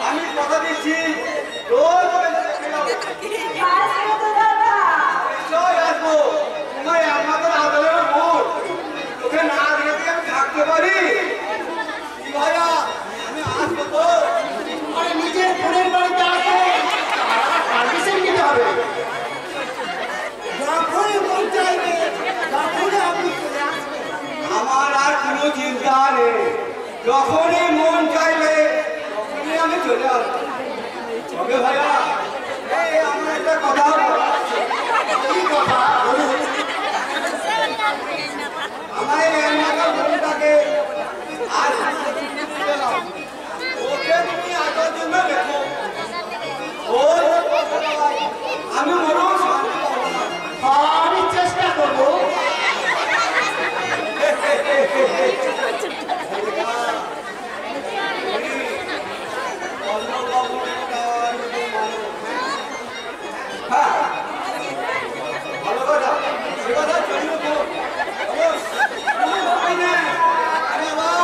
আমি কথা দিচ্ছি রোজ আসবো তোমায় আমাদের আদরের বোন তোকে না দেখে আমি থাকতে পারি ভাইয়া আমি আসবো তো আরে নিজের বোনের বাড়িতে আসে পারমিশন নিতে হবে যখনই মন চাইবে তখনই আপনি চলে আসবেন আমার আর কোনো চিন্তা নেই যখনই মন চাইবে তখনই আমি চলে আসবো তবে ভাইয়া এই আমার একটা কথা কি কথা আমার এই এলাকার বোনটাকে আর ওকে তুমি আগের জন্য দেখো আমি মনেও শান্তি পাবো না আমি চেষ্টা করবো ভালো কথা সে কথা চলবে তো আমি আবার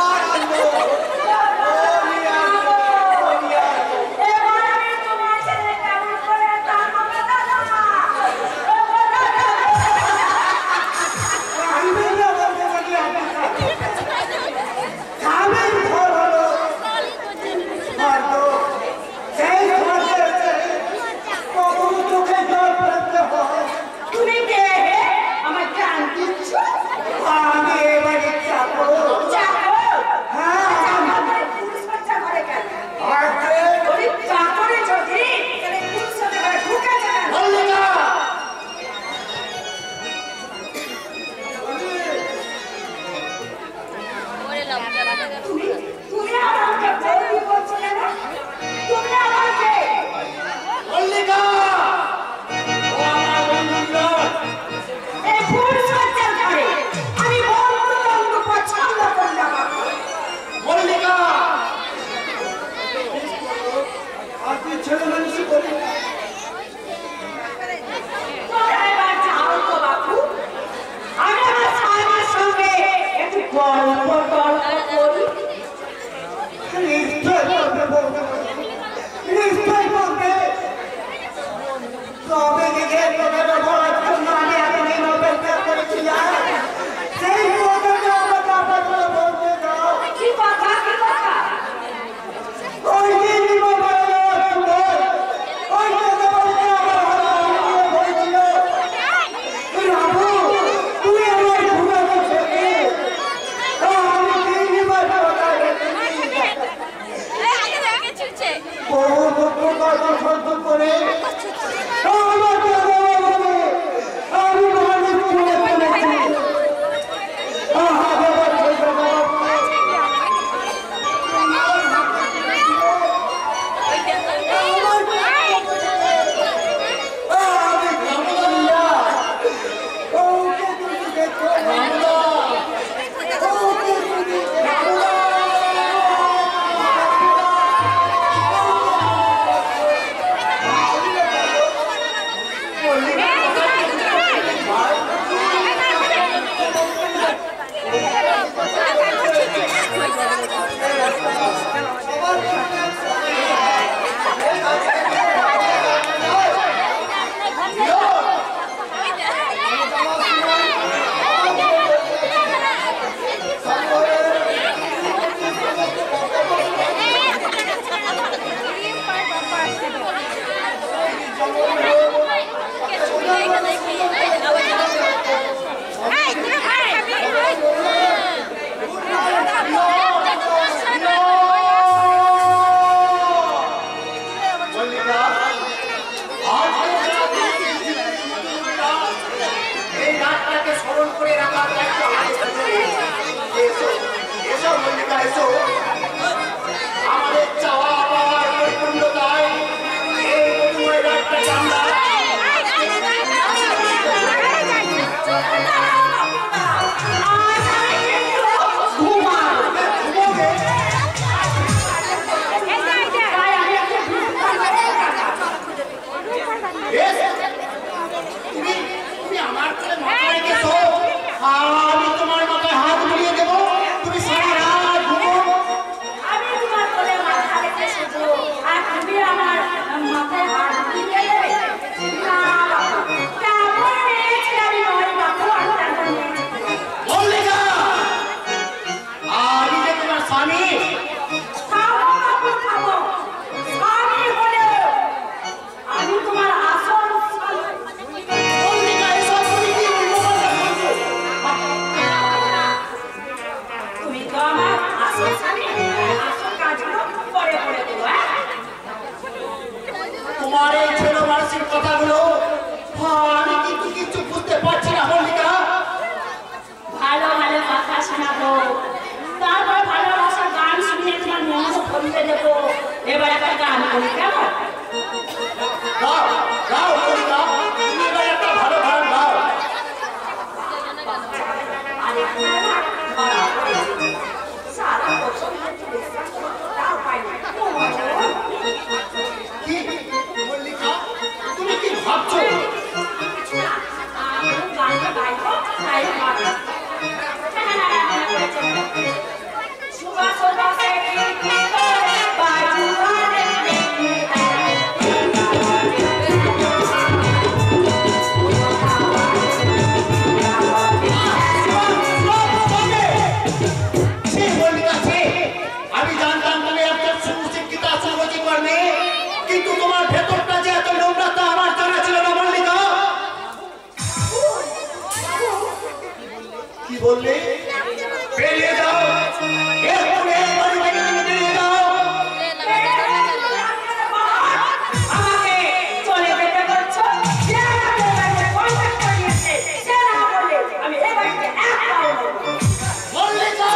তুমি আমাকে বলবি বলছো কেন? তুমি আমাকে মল্লিকা ও আমার বন্ধুরা এই ফুল সজ্জার পরে আমি বন্ধু পছন্দ করলাম। মল্লিকা আর তুই ছেলে মানুষই করি তোমরা এবার যাও তো বাবু, আমি আমার স্বামীর সঙ্গে একটু গল্প করি। নিশ্চয় করবে বলবে নিশ্চয় করবে তবে দিকে তোকে বলার জন্য আমি এতদিন অপেক্ষা করেছিলাম সেই কথাটা আমার কথা বলতে দাও কি কথা কি কথা? ওই দিন ওই কথা বলতে আমার হাতে হয়েছিল রাবু তুই আমার ঘুমাতে ছেড়ে আমি তিনবার কথা বহু দুঃখ কষ্ট সহ্য করে আমার আমি মানুষ ছুঁড়ে ফেলেছি তোমার এই ছেলে মানুষের কথাগুলো আমি কিন্তু কিছু বুঝতে পারছি না মল্লিকা ভালো ভালো কথা শোনাবো, তারপর ভালোবাসার গান শুনে তোমার মন ভরতে দেবো। এবার একটা গান করি কেমন? গাও গাও মল্লিকা তুমি এবার একটা ভালো গান গাও সারা বছর তাও পাই না। কি মল্লিকা তুমি কি ভাবছো আমি গানটা গাইবো, তাই ভাবো। সুবাস সুবাসে বাজুয়ারে আমি জানতাম তুমি একটা সুশিক্ষিত সুগতি করবে কিন্তু তোমার ভেতরটা যে এত নোংরা তা আমার জানা ছিল না মল্লিকা কি বললে বেরিয়ে যাও এক্ষুনি এই বাড়ি থেকে তুমি বেরিয়ে যাও আমাকে চলে যেতে বলছো? যে আমাকে এবারে কন্ট্যাক্ট করিয়েছে সে না বলে আমি এবারে এক পাও নেব। মল্লিকা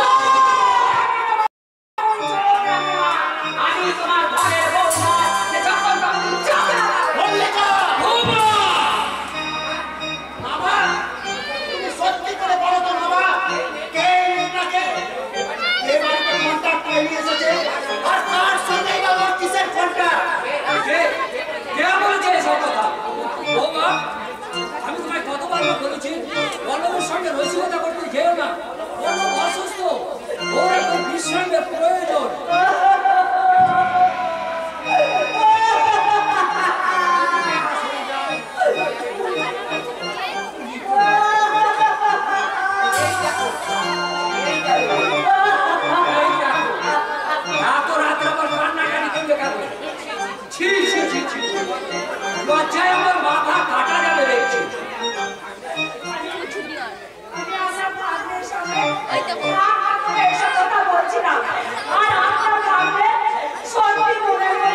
লজ্জায় আমার মাথা কাটা যাবে দেখছি। আমি আপনার ভাগ্নের সামনে হাত করে এসব কথা বলছি না। আর আপনার ভাগ্নে সত্যি মনে করে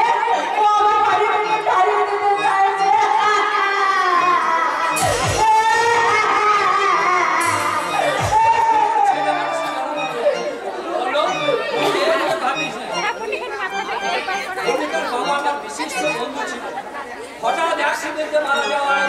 ও আমার বাড়ি থেকে তাড়িয়ে দিতে চাইছে। বলো, তুই এগুলো ভাবিস না। ওদিকের বাবা আমার বিশিষ্ট বন্ধু ছিল, হঠাৎ অ্যাক্সিডেন্টে মারা যাওয়ায়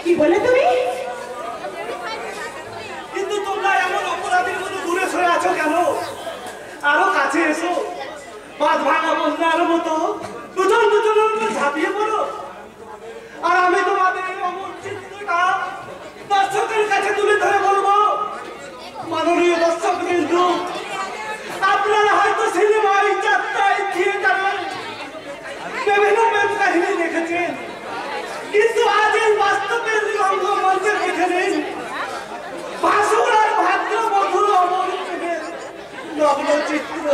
কি বলে তুমি? কিন্তু তোমরা এমন অপরাধীর মতো দূরে সরে আছো কেন? আরো কাছে এসো, বাঁধ ভাঙা বন্যার মতো দুজন দুজনের উপর ঝাঁপিয়ে পড়ো। আর আমি তোমাদের এই অমর চিত্রটা দর্শকের কাছে তুলে ধরে বলবো, মাননীয় দর্শক বিন্দু, আপনারা হয়তো সিনেমায়, যাত্রায়, থিয়েটারে বিভিন্ন কাহিনী দেখেছেন। নগ্ন চিত্র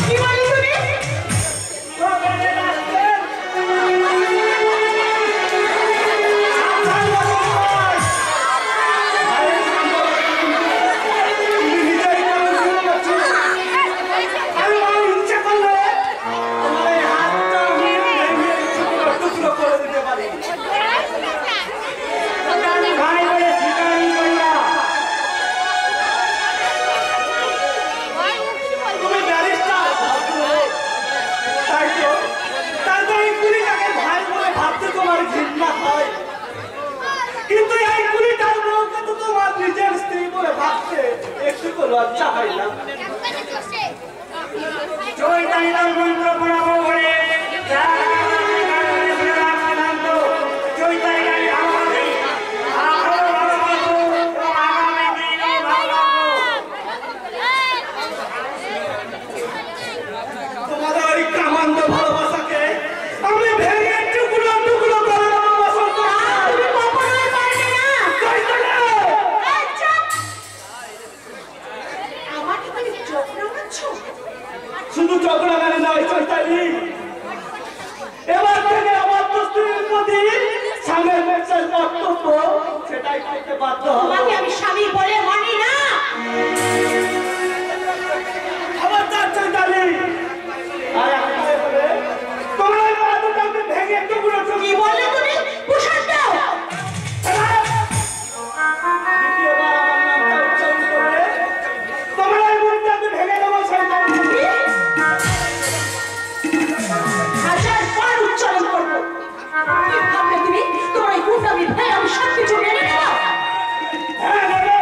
কি বলি তুমি? ওখানে রাখবেন। তুমি নিজেই কেমন শুরু করছো? আমি আমার ইচ্ছা করলে তোমার এই হাতটা আমি ভেঙে টুকরো টুকরো করে দিতে পারি। ভাই বলে ঠিকানি কইরা তুমি ব্যারিস্টার তাই তো তারপর এই কুড়িটাকে ভাই বলে ভাবতে তোমার ঘৃণা হয়, কিন্তু এই কুড়িটার বউকে তো তোমার নিজের স্ত্রী বলে ভাবতে একটু তো লজ্জা হয় না? চৈতালির মন্ত্র পড়াবো বলে তোমাদের ওই কামান্দ ভালোবাসাকে আমি ভেঙে টুকরো টুকরো করে তুমি কখনোই পারবে না। এই চুপ! আমাকে তুমি চোখ রাঙাচ্ছ? শুধু চক্রাগারে নয় চৈতালি, এবার থেকে আমার স্ত্রীর প্রতি স্বামীর যে কর্তব্য সেটাই করতে বাধ্য হবে। তোমাকে আমি স্বামী বলে মানি না। আমার তার চৈতালি আর এখন বলে তোমরা এই পা দুটাকে ভেঙে টুকরো কি টুকরো বললে তুমি? প্রসাদ দাও। দ্বিতীয়বার আমার নামটা উচ্চারণ করে তোমরা এই মুখটাকে ভেঙে দেবো চৈতালি। হাজার বার উচ্চারণ করবো। কি ভাবলে তুমি? তোমার এই গুন্ডামি ভয় আমি সবকিছু মেনে নেব? হ্যাঁ নেবে।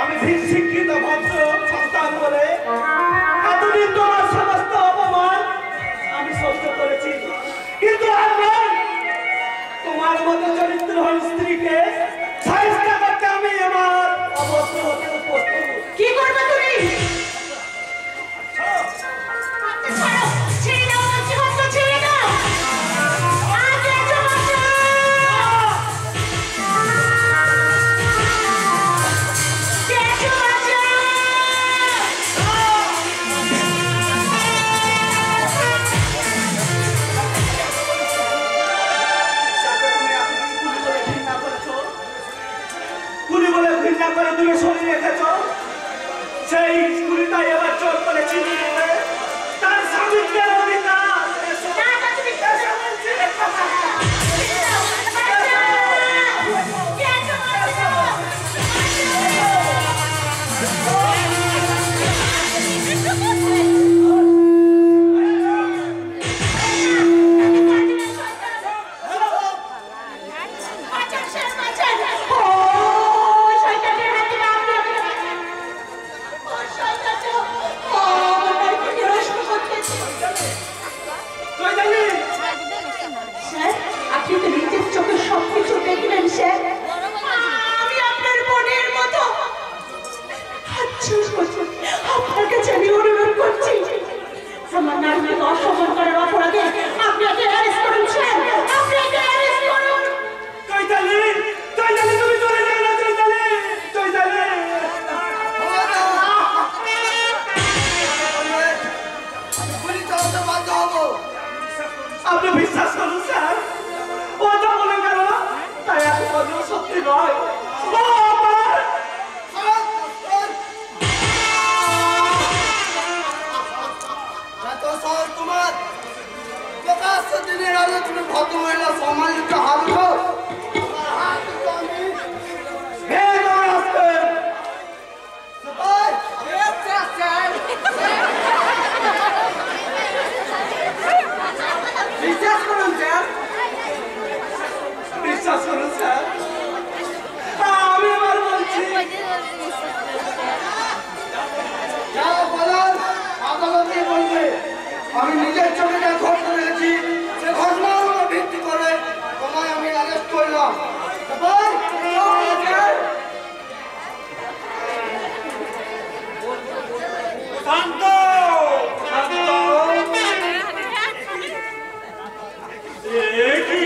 আমি শিক্ষিত ভদ্র সন্তান বলে এতদিন তোমার সমস্ত অপমান আমি সহ্য করেছি, কিন্তু আর নয়। তোমার মতো চরিত্রহীন স্ত্রীকে সাহিত্য করতে আমি আমার অবস্থ হতে প্রস্তুত। কি করবে তুমি? হাতটা ছাড়ো। ছেড়ে দাও বলছি, হাতটা ছেড়ে দাও। আজ এসো বাঁচাও। এসো বাঁচাও। যাকে তুমি এতদিন কুলি বলে ঘৃণা করেছো, কুলি বলে ঘৃণা করে দূরে সরিয়ে রেখেছ, সেই কুলিটাই এবার চোর করে চিনি তার স্বামীত্বের অধিকার। এসো। না, না, তুমি এসো বলছি। চৈতালি, আপনি তো নিজের চোখে সবকিছু দেখলেন স্যার। আমি আপনার বোনের মতো। আচ্ছা, আপনার কাছে আমি অনুরোধ করছি, আমার নারীকে অসম্মান করার অপরাধে আপনি ওকে অ্যারেস্ট করুন স্যার। আপনি ওকে অ্যারেস্ট করুন। চৈতালি, চৈতালি তুমি চলে যাও না চৈতালি, চৈতালি। গুলি চালাতে বাধ্য হবো। আপনি বিশ্বাস করুন স্যার, ও যা বলে গেল তাই এখন সত্যি নয়। ও আমার এত সহজ তোমার? প্রকাশ্য দিনের আলো তুমি ভদ্র মহিলা সম্মানিত হারছো। তোমার হাত দুটো আমি ভেঙে দেবো আজকে। ভাই, বিশ্বাস করুন স্যার। বিশ্বাস করুন স্যার, আমি এবার বলছি যা বলার আদালতে বলবে। আমি নিজের চোখে যা ঘটনা দেখেছি সে ঘটনার উপর ভিত্তি করে তোমায় আমি অ্যারেস্ট করলাম। ভাই, শান্ত শান্ত। এ কি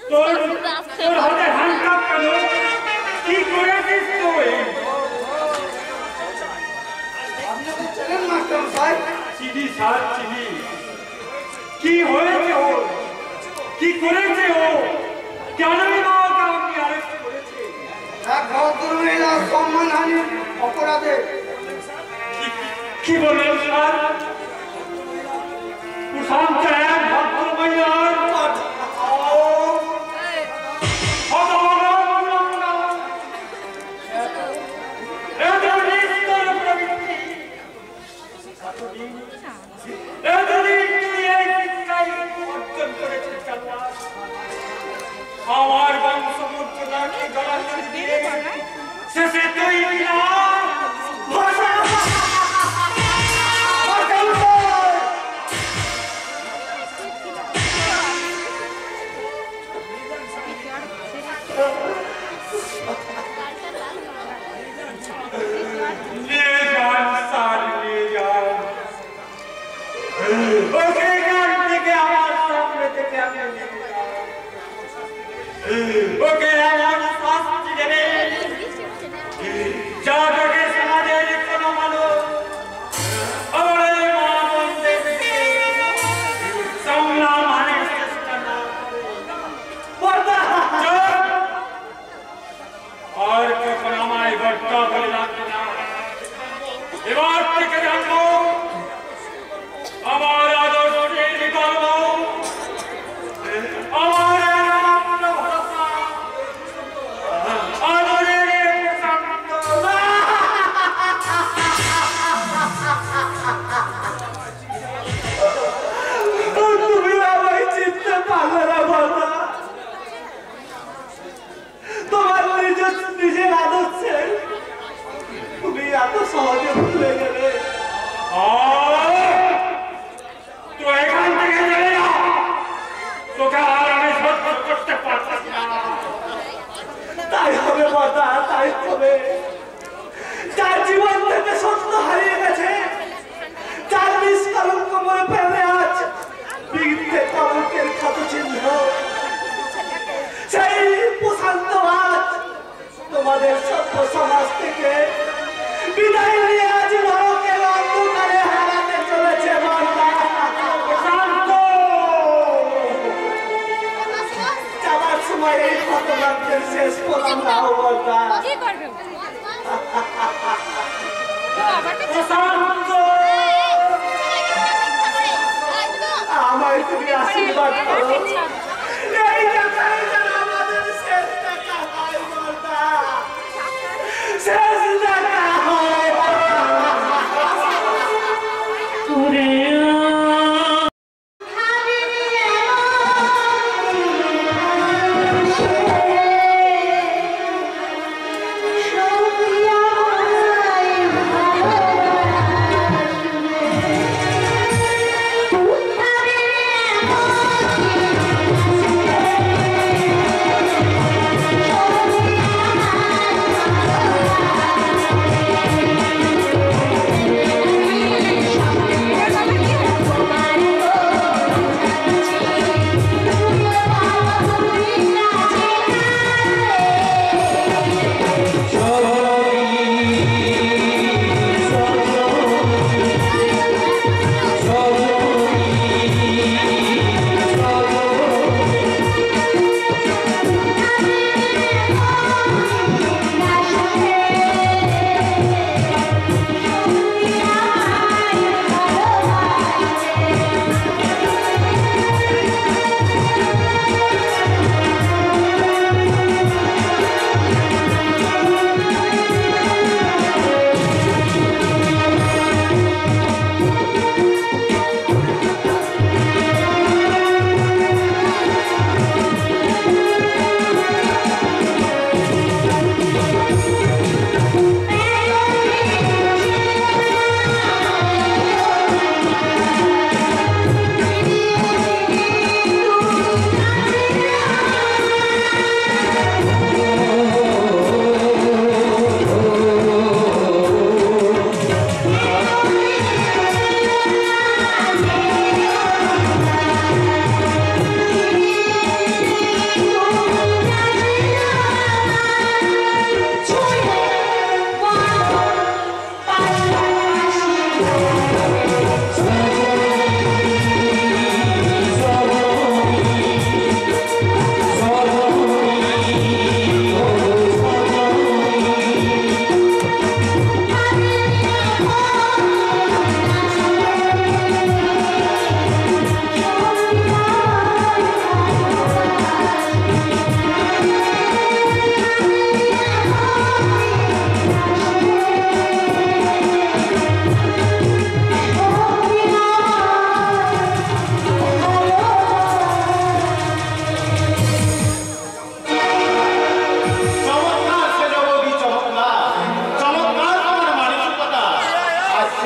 তোর তোর হাতে হ্যান্ডকাপ কেন? কি করেছিস তুই? ছাড়ছিলি কি হয়েছে ও কি করেছে ও কেনই বা কাউকে আরেস্ট করেছে এক ভদ্র মহিলা সম্মানহানি অপরাধে কি বললেন স্যার প্রশান্ত এক ভদ্র মহিলার আমার বংশমর্যাদাকে গলাতে দিয়ে শেষে তুই ওকে আমার শাস্তি দেবে যা তোকে সমাজের কোনো মানুষ আমার এই মা বোনদেরকে সংগ্রাম হানির চেষ্টা না আর কখন আমায় গড্ডা বলে রাখবে না এবার থেকে জানবো আমার আদর্শের বিকল্প আমার নিজের আদর্শে তুমি এত সহজে ভুলে গেলে তো এখান থেকে চলে যা তোকে আর আমি সহ্য করতে পারছি না তাই হবে মাতা তাই হবে যার জীবন থেকে সত্য হারিয়ে গেছে যার নিষ্কলঙ্ক মনে ফেলে আজ বিঘ্নে কলঙ্কের ক্ষত চিহ্ন সেই প্রশান্ত আজ তোমাদের সভ্য সমাজ থেকে বিদায় নিয়ে আজ নরকের অন্ধকারে হারাতে চলেছে যাবার সময় এই ঘটনাকে শেষ করলাম না বলতা আমায় তুমি আশীর্বাদ করো এই দেখাই যেন আমাদের শেষ দেখা হয় বলতা শেষ দেখা হয় Yeah.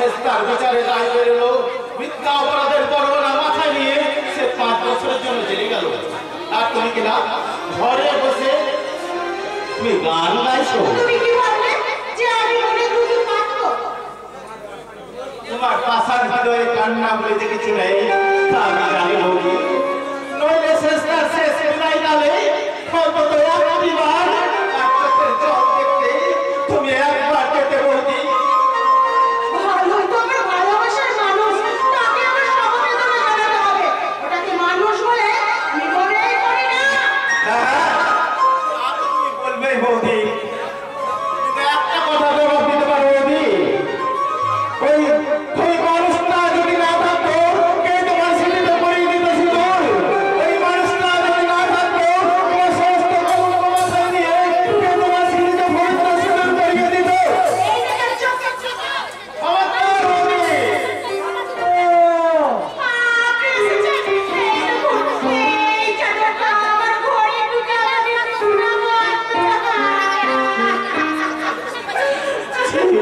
শেষ তার বিচারে রায় বেরোলো, মিথ্যা অপরাধের বর্ণনা মাথায় নিয়ে সে 5 বছরের জন্য জেলে গেল। আর তুমি কিনা ঘরে বসে তুমি গান গাইছো। তুমি কি ভাবলে যে আমি মনে দুটো পারবো? তোমার পাশার হৃদয়ে কান্না বলে কিছু নেই, তা আমি জানি বৌদি। নইলে শেষ তার শেষ বিদায় কালে অন্তত একটিবার এক চোখের জল দেখতে তুমি একবার কেটে বৌদি। ভালো তো আমার ভালোবাসার মানুষ, তাকে আমার সমবেদনা জানাতে হবে। ওটাকে মানুষ বলে আমি মনেই করি না। আর তুমি বলবেই বৌদি, কিন্তু একটা কথা জবাব দিতে পারো বৌদি, ওই মানুষটা যদি না থাকতো কে তোমার সিঁড়িতে পরিয়ে দিত সিঁদুর? ওই মানুষটা যদি না থাকতো তোমার সমস্ত কলঙ্ক মাথায় নিয়ে কে তোমার সিঁড়িতে পবিত্র সিঁদুর পরিয়ে দিত? এই দেখেন চোখ খবরদার বৌদি।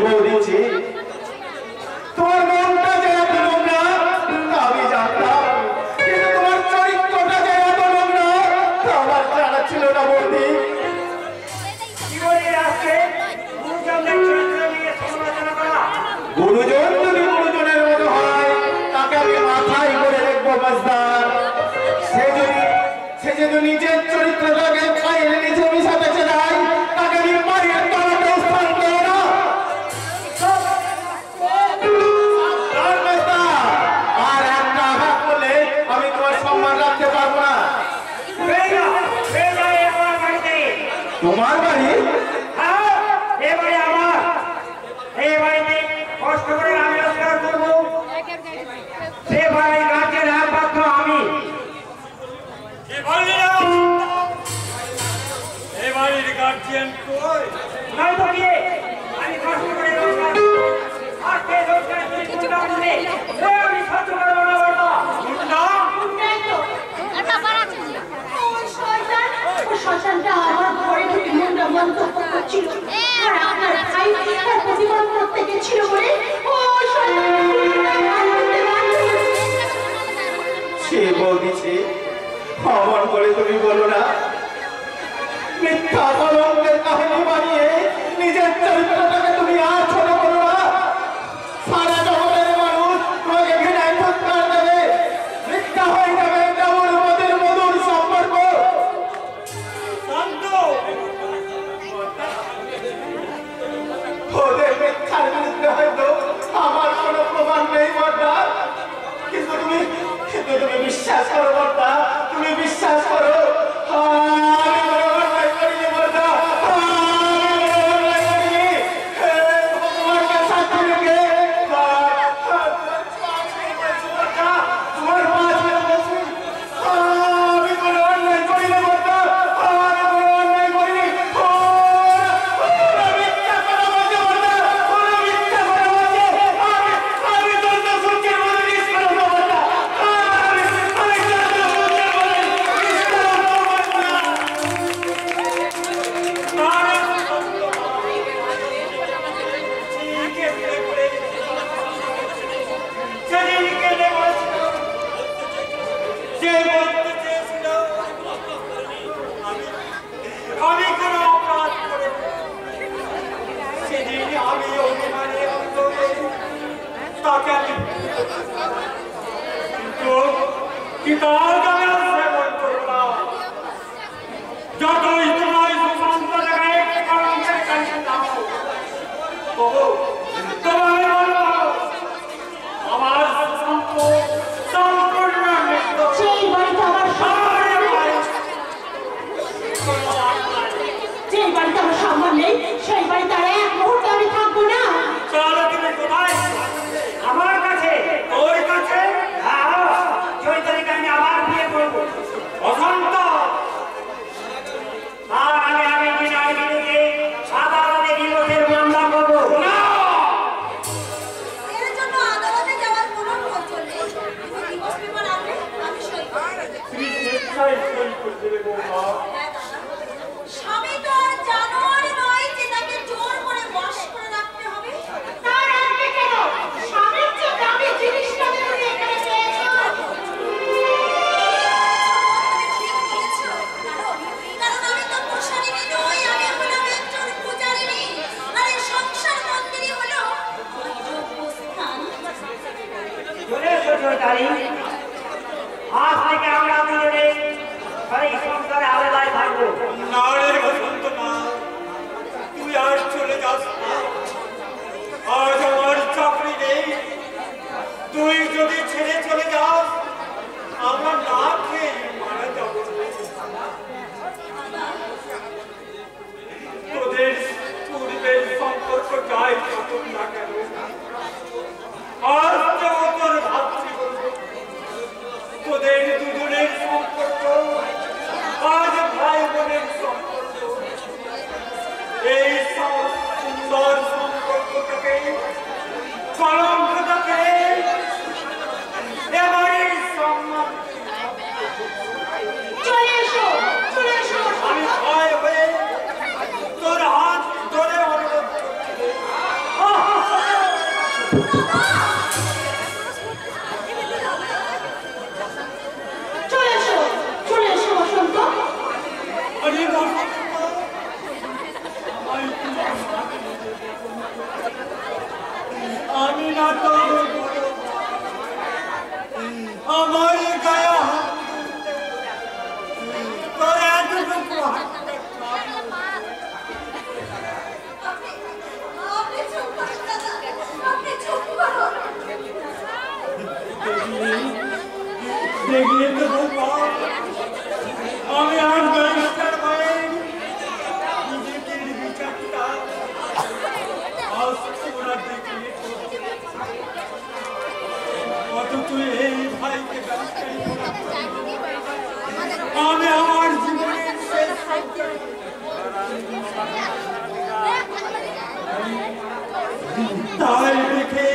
বৌদি ছি, তোমার মনটা যে এত নোংরা তা আমি জানতাম, কিন্তু তোমার চরিত্রটা যে এত নোংরা তা আমার জানা ছিল না বৌদি। গুরুজন যদি গুরুজনের মতো হয় তাকে আমি মাথায় করে দেখবো মাস্টার। সে যদি নিজের চরিত্রটাকে খাইয়ে নিজে মিশাতে চায় তাকে আমি মায়ের তলাতে স্থান দেবো না। আর একটা আঘাত করলে আমি তোমার সম্মান রাখতে পারবো না। তোমার বাড়ি? কষ্ট করে আমি রোজগার করবো, সে বাড়ি রাজ্যের একমাত্র আমি। এবারের গার্জিয়ান কই? নয় তো কি আমি কষ্ট করে রোজগার করবো, আর সে রোজগার করে গুন্ডা বলে আমি সহ্য করবো না বাবা। শয়তানটা আমার ঘরে ঢুকে মুন্ডা মন্তব্য করছিল, আর আপনার ভাই তার প্রতিবাদ করতে গেছিল বলে ওই সে বৌদিছে অমন করে তুমি বলো না। মিথ্যা কলঙ্কের কাহিনী বানিয়ে নিজের চরিত্রটাকে তুমি আর ছোট করো না। সারা জগতের মানুষ তোমাকে ঘৃণায় ফুৎকার দেবে, মিথ্যা হয়ে যাবে কেমন মদের মধুর সম্পর্ক। ওদের মিথ্যার বিরুদ্ধে হয়তো আমার কোনো প্রমাণ নেই বর্দা, কিন্তু তুমি বিশ্বাস করো বর্দা, তুমি বিশ্বাস করো। আমি কোনো অন্যায় করিনি বর্দা, আমি কোনো অন্যায় করিনি। তোমার কাছে সাক্ষী রেখে তোমার মাঝে বলছি, আমি কোনো অন্যায় করিনি বর্দা, আমি কোনো অন্যায় করিনি। আমি তোর তো সুখের মধ্যে নিস করো না বর্দা, আমি কোনো অপরাধ করি সেদিন আমি অভিমানে অন্তরে তাকে কি তার গানে সেবন করলাম। যতই তোমায় সুশান্ত জায়গায় কলঙ্কের কাছে নাও তবু তোমায় বলবো আমার সুশান্ত সম্পূর্ণ মৃত্যু। সেই বাড়িতে আমার যে বাড়িতে আমার সম্মান নেই সেই বাড়িতে আর এক মুহূর্তে আমি থাকবো না। তাহলে তুমি কোথায়? আমার কাছে? তোর কাছে? হ্যাঁ, চৈতালিকে আমি আবার বিয়ে করবো। অশান্ত আর আমি বিনয় বিরুদ্ধে আদালতে বিরোধের মামলা করবো না। তুই যদি ছেড়ে চলে যাস আমরা না খেয়ে মারা যাব। তোদের পূর্বের সম্পর্ক যাই থাকুক না কেন, আর তোর ভাবছি তোদের দুজনের সম্পর্ক আজ ভাই বোনের সম্পর্ক। এই সুন্দর সম্পর্কটাকে কলঙ্কটাকে এবারে সম্মান চলে এসো আমি ভয় হয়ে তোর হাত ধরে অনুরোধ চলে এসো বসন্ত। আমি না তো আমার গায়া তোর এতটুকু দেখলে তো আমি আর ব্যারিস্টার হয়ে নিজেদের বিচারটা অথচ এই ভাইকে আমি আমার জীবনের শেষ তাই দেখে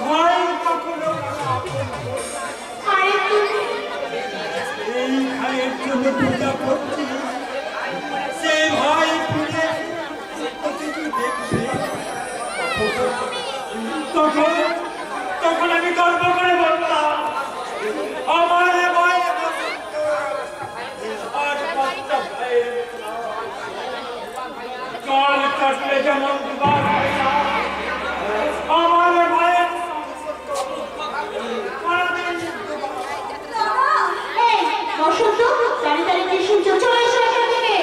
ভাই কখনো এই ভাইয়ের জন্য পূজা করছি, সে ভাই ফিরে তখন আমি গর্ব করে বলতাম আমার ভাই আর বাচ্চা ভাইয়ের কাল কাটলে যেমন দুবার আমার ভাইয়ের বসন্ত দাঁড়িয়ে কি শুনছো? চলে এসো এখান থেকে।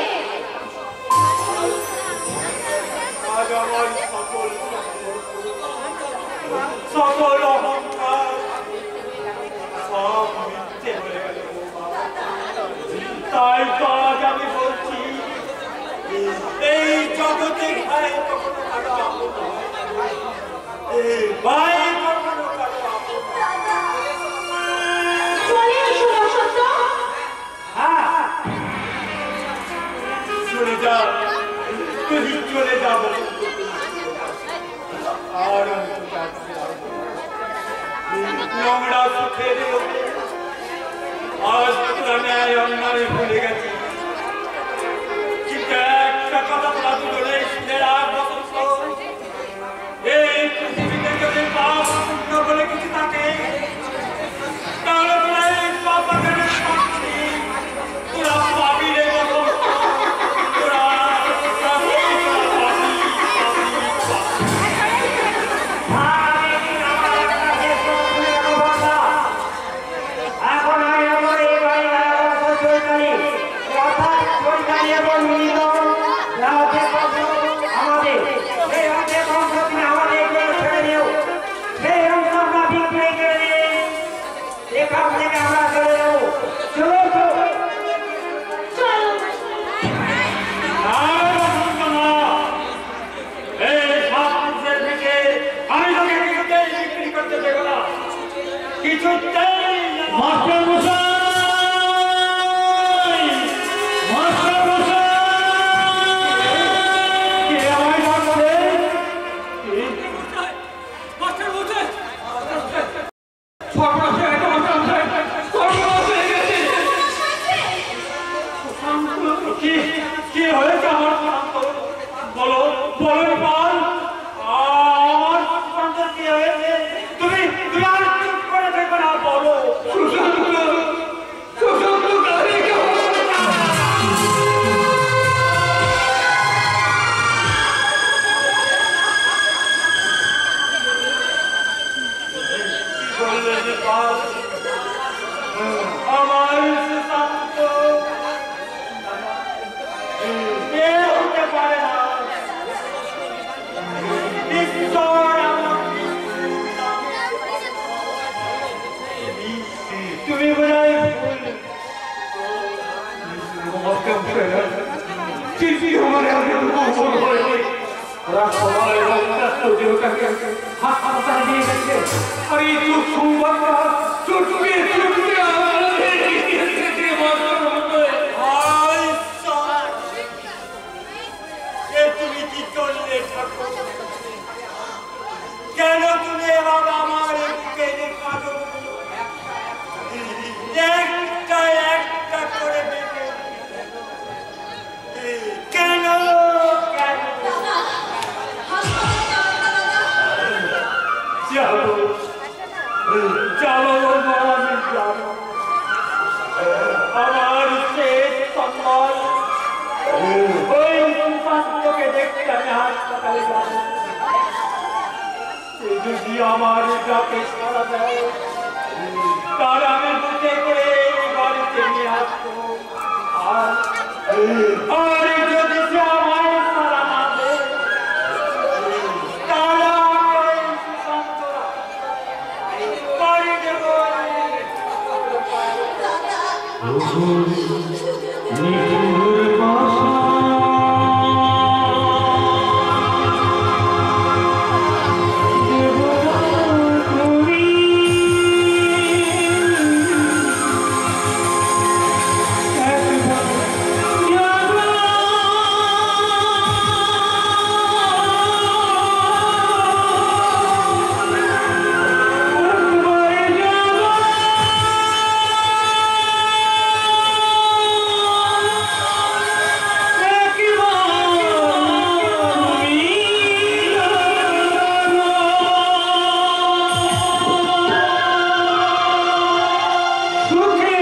আজ আমার সকল অহংকার সব মিথ্যে হয়ে গেল। তাই তো আজ আমি বলছি এই জগতে ভাই কখনো কারো আপন হয়, এই ভাই কখনো কারো আপন চলে এসো বসন্ত। হ্যাঁ চলে যা, তুই চলে যাব আর আমি তো যাচ্ছি নোংরা সুখের লোকে আজ তোরা ন্যায় অন্যায় ভুলে গেছি। কিন্তু একটা কথা তোরা দুজনে শুনে রাখ বসন্ত, এই পৃথিবীতে যদি পাপ পুণ্য বলে কিছু থাকে তাহলে তোরা এই পাপ আকারের সাক্ষী, তোরা পাপি রে বসন্ত, তোরা ওরা সবাই রক্তাক্ত দেহটাকে হাসপাতালে নিয়ে গেছে। আর এই দুঃখ সংবাদটা চটকে চটকে আমাদের তুমি কি করলে ঠাকুর? কেন তুমি এবার আমার বুকে একটা একটা করে দেবে? কেন চলো চলো আমি যাবো। আমার শেষ সম্মান ওই সুশান্তকে দেখতে আমি হাসপাতালে যাবো। সে যদি আমার ডাকে সাড়া দেয় তার আমি বুঝে করে বাড়িতে নিয়ে আসবো। আর যদি সে আমায় সাড়া না দেয় তাহলে আমি সুশান্তরা বাড়ি দেবো। সুখে